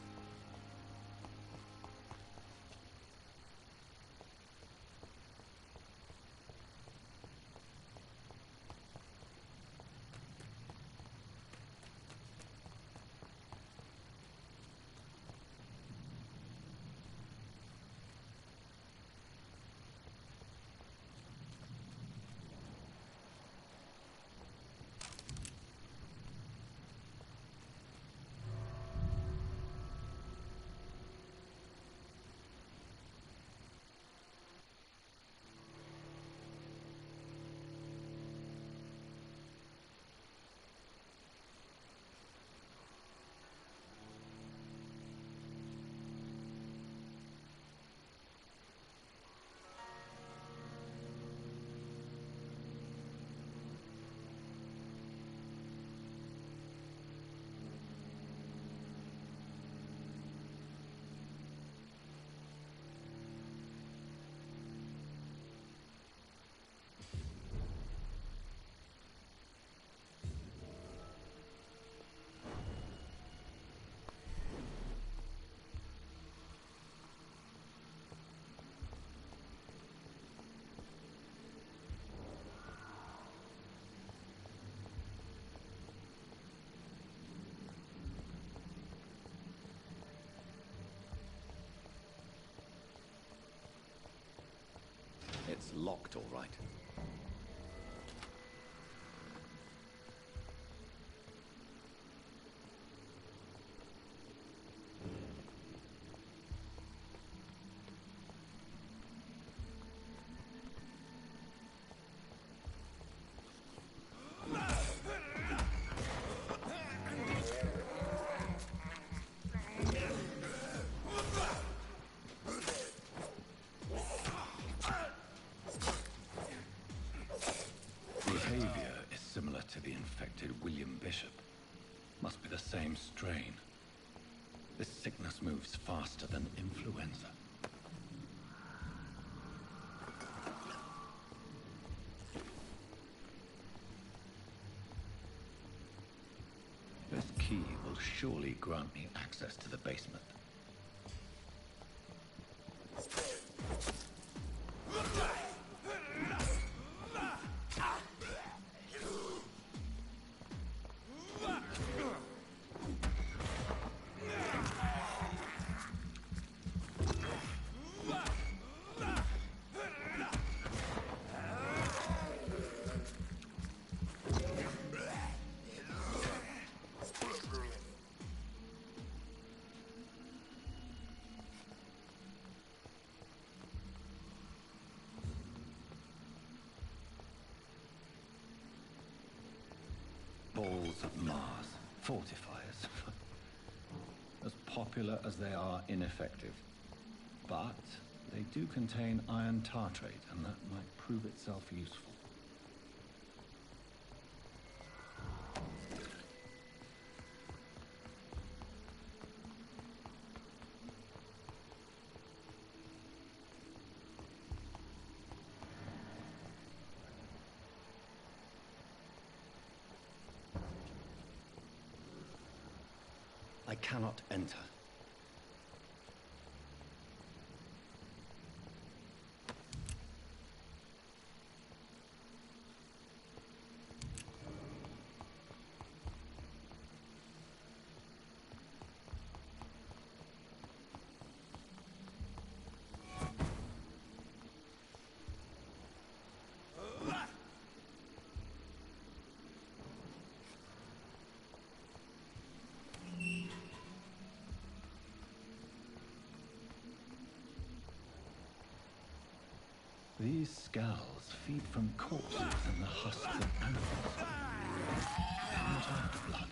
S14: It's locked, all right. Behavior is similar to the infected William Bishop. Must be the same strain. This sickness moves faster than influenza. This key will surely grant me access to the basement. Balls of Mars, fortifiers. As popular as they are ineffective. But they do contain iron tartrate, and that might prove itself useful. I cannot enter.
S2: These skulls feed from corpses and the husks of animals. They're not after blood.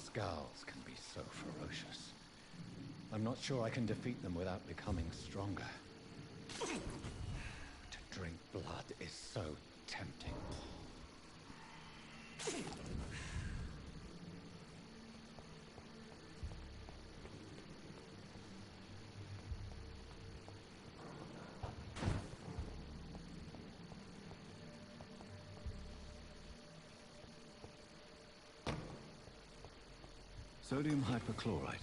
S2: Skulls can be so ferocious. I'm not sure I can defeat them without becoming stronger. drink blood is so tempting. Sodium hypochlorite.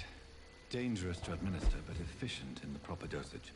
S2: Dangerous to administer, but efficient in the proper dosage.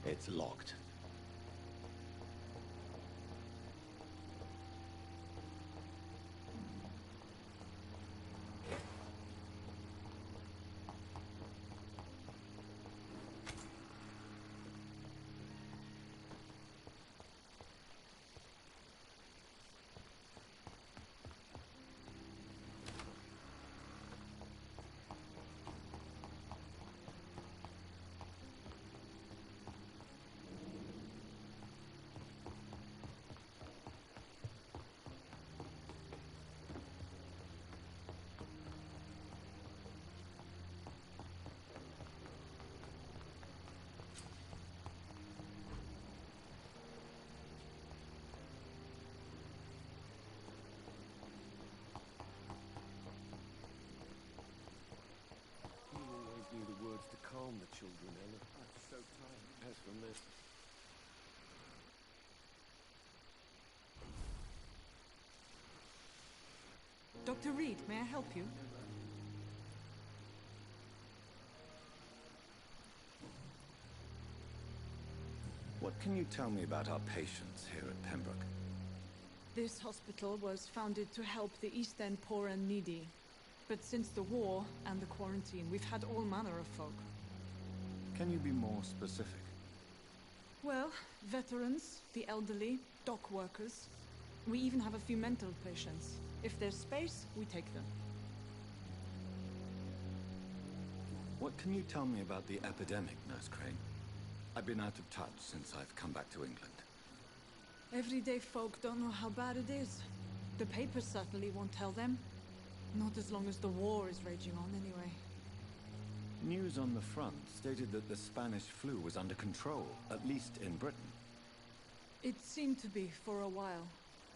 S2: It's locked.
S12: Knew the words to calm the children, Ella. I'm so tired. As for me...
S9: Dr. Reed, may I help you?
S2: What can you tell me about our patients here at Pembroke?
S9: This hospital was founded to help the East End poor and needy. But since the war and the quarantine, we've had all manner of folk.
S2: Can you be more specific?
S9: Well, veterans, the elderly, dock workers. We even have a few mental patients. If there's space, we take them.
S2: What can you tell me about the epidemic, Nurse Crane? I've been out of touch since I've come back to England.
S9: Everyday folk don't know how bad it is. The papers certainly won't tell them. Not as long as the war is raging on, anyway.
S2: News on the front stated that the Spanish flu was under control, at least in Britain.
S9: It seemed to be for a while,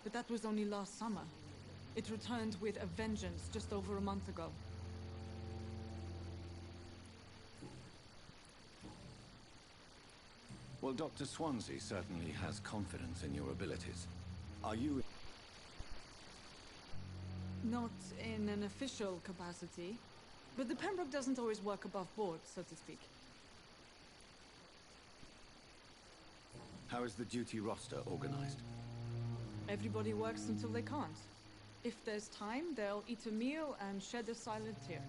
S9: but that was only last summer. It returned with a vengeance just over a month ago.
S2: Well, Dr. Swansea certainly has confidence in your abilities. Are you...
S9: Not in an official capacity, but the Pembroke doesn't always work above board, so to speak.
S2: How is the duty roster organized?
S9: Everybody works until they can't. If there's time, they'll eat a meal and shed a silent tear.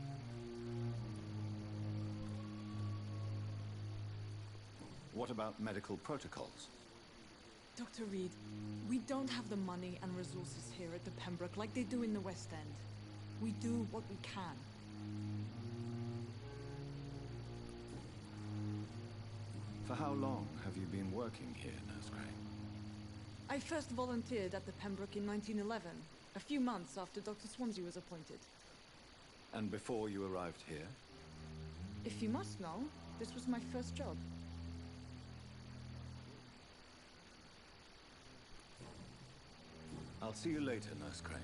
S2: What about medical protocols?
S9: Dr. Reed, we don't have the money and resources here at the Pembroke like they do in the West End. We do what we can.
S2: For how long have you been working here, Nurse Crane?
S9: I first volunteered at the Pembroke in 1911, a few months after Dr. Swansea was appointed.
S2: And before you arrived here?
S9: If you must know, this was my first job.
S2: I'll see you later, Nurse Crane.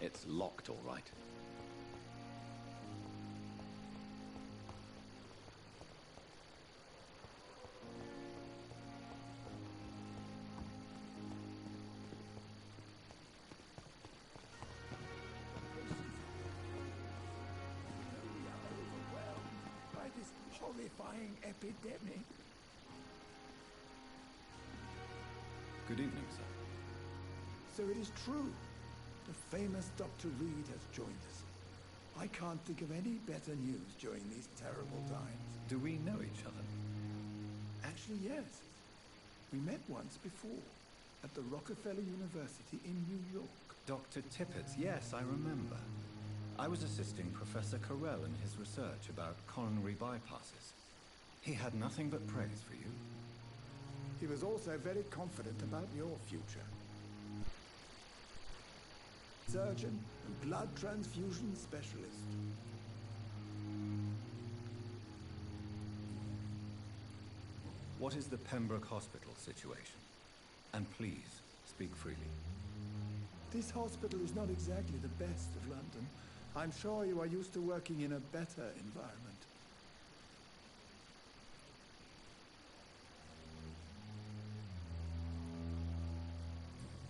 S2: It's locked, all right.
S17: By this horrifying epidemic.
S2: Good evening, sir.
S17: So it is true. The famous Dr. Reed has joined us. I can't think of any better news during these terrible times.
S2: Do we know each other?
S17: Actually, yes. We met once before, at the Rockefeller University in New York.
S2: Dr. Tippett, yes, I remember. I was assisting Professor Carell in his research about coronary bypasses. He had nothing but praise for you.
S17: He was also very confident about your future. surgeon and blood transfusion specialist.
S2: What is the Pembroke Hospital situation? And please, speak freely.
S17: This hospital is not exactly the best of London. I'm sure you are used to working in a better environment.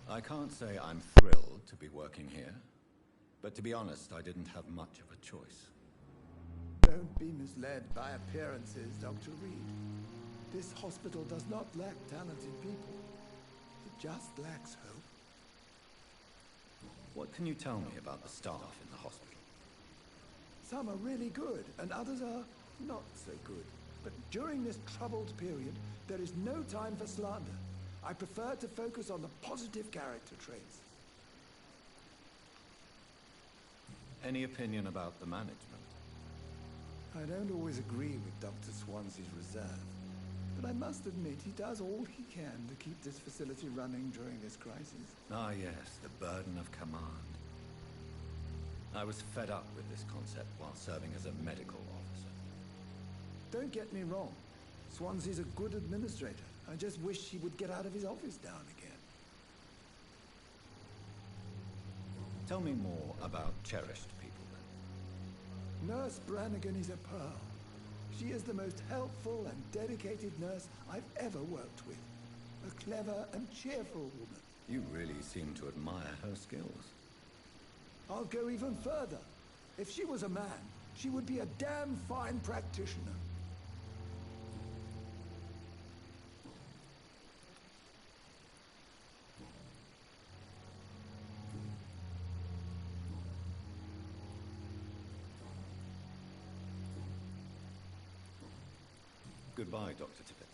S2: I can't say I'm thrilled to be working here, but to be honest, I didn't have much of a choice.
S17: Don't be misled by appearances, Dr. Reed. This hospital does not lack talented people. It just lacks hope.
S2: What can you tell me about the staff in the hospital?
S17: Some are really good, and others are not so good. But during this troubled period, there is no time for slander. I prefer to focus on the positive character traits.
S2: Any opinion about the management?
S17: I don't always agree with Dr. Swansea's reserve, but I must admit he does all he can to keep this facility running during this crisis.
S2: Ah yes, the burden of command. I was fed up with this concept while serving as a medical officer.
S17: Don't get me wrong. Swansea's a good administrator. I just wish he would get out of his office down again.
S2: Tell me more about cherished people, then.
S17: Nurse Brannigan is a pearl. She is the most helpful and dedicated nurse I've ever worked with. A clever and cheerful woman.
S2: You really seem to admire her skills.
S17: I'll go even further. If she was a man, she would be a damn fine practitioner.
S2: Goodbye, Dr. Tippett.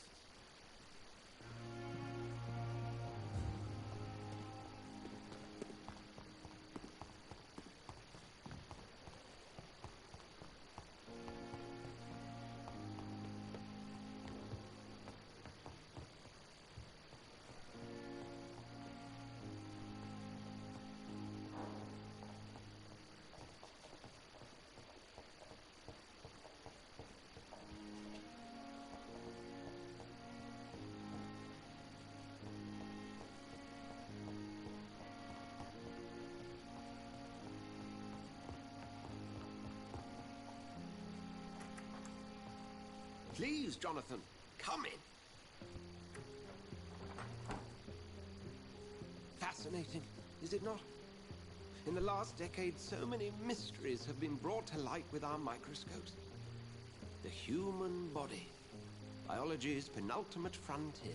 S6: Please, Jonathan, come in. Fascinating, is it not? In the last decade, so many mysteries have been brought to light with our microscopes. The human body, biology's penultimate frontier.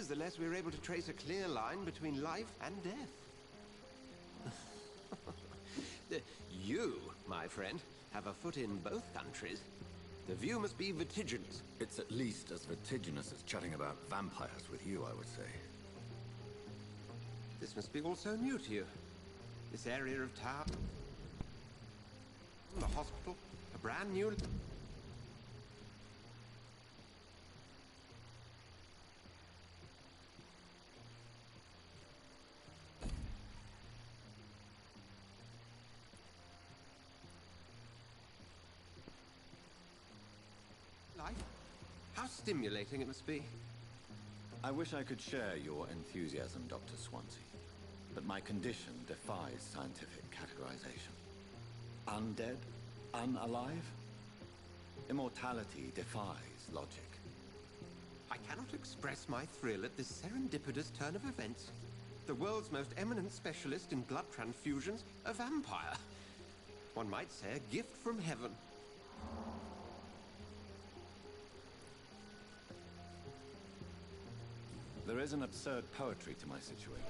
S6: The less we're able to trace a clear line between life and death. You, my friend, have a foot in both countries. The view must be vertiginous.
S2: It's at least as vertiginous as chatting about vampires with you, I would say.
S6: This must be all so new to you. This area of town. The hospital. A brand new... life. How stimulating it must be.
S2: I wish I could share your enthusiasm, Dr. Swansea, but my condition defies scientific categorization. Undead? Unalive? Immortality defies logic.
S6: I cannot express my thrill at this serendipitous turn of events. The world's most eminent specialist in blood transfusions, a vampire. One might say a gift from heaven.
S2: There is an absurd poetry to my situation.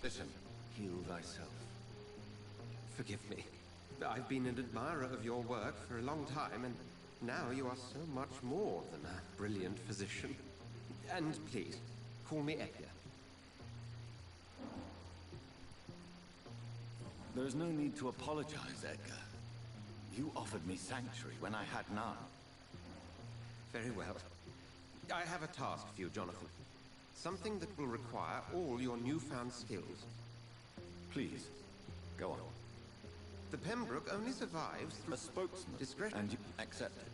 S2: Listen, heal thyself.
S6: Forgive me. I've been an admirer of your work for a long time, and now you are so much more than a brilliant physician. And please, call me Edgar.
S2: There is no need to apologize, Edgar. You offered me sanctuary when I had none.
S6: Very well. I have a task for you, Jonathan. Something that will require all your newfound skills.
S14: Please, go on.
S6: The Pembroke only survives through
S14: A spokesman.
S6: discretion.
S14: And you accept it.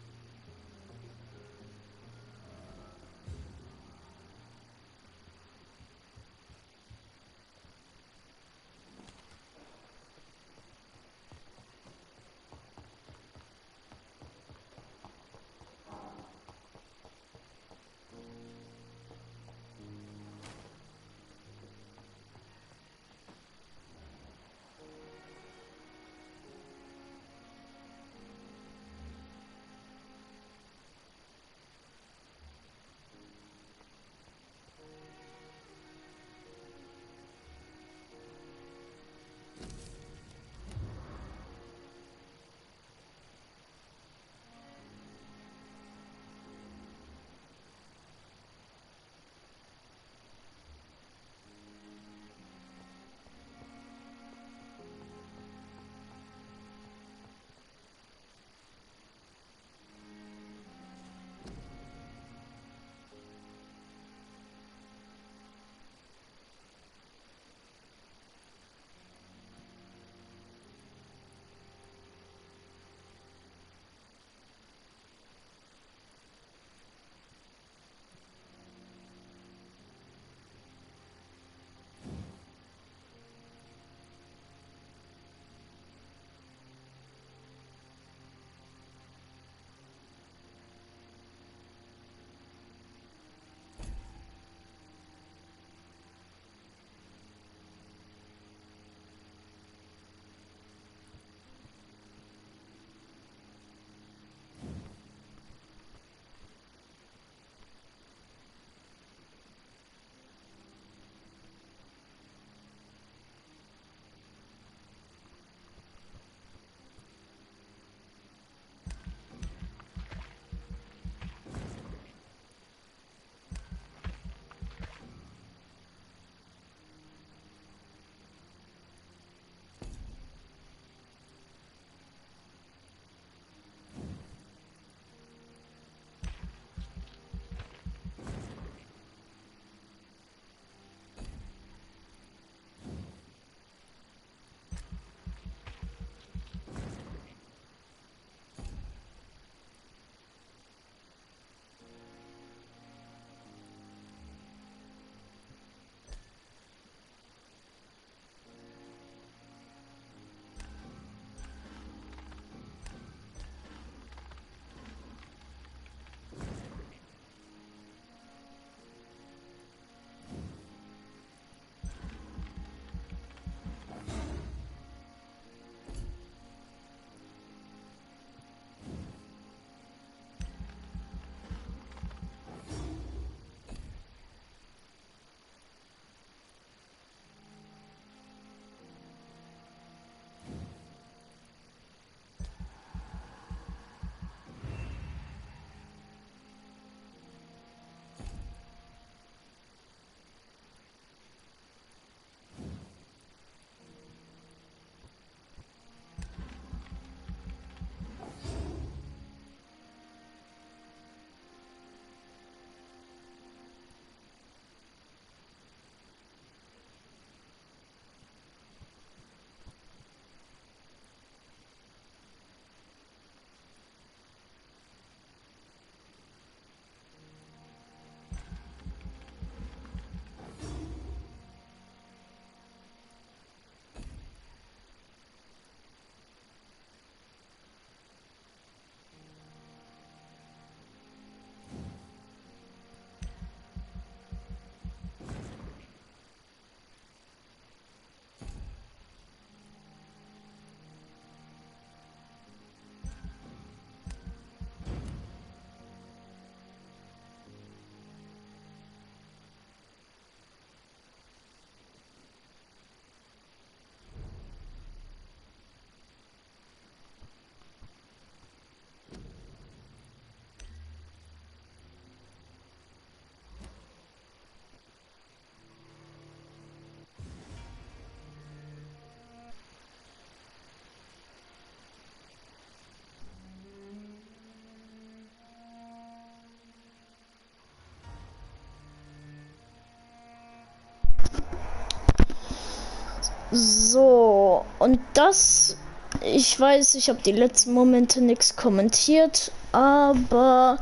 S1: So, und das, ich weiß, ich habe die letzten Momente nichts kommentiert, aber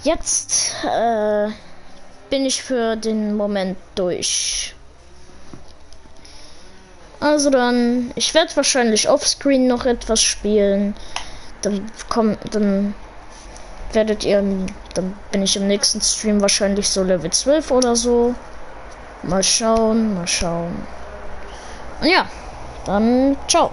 S1: jetzt bin ich für den Moment durch. Also dann, ich werde wahrscheinlich offscreen noch etwas spielen. Dann werdet ihr, dann bin ich im nächsten Stream wahrscheinlich so Level 12 oder so. Mal schauen. Und ja, dann ciao.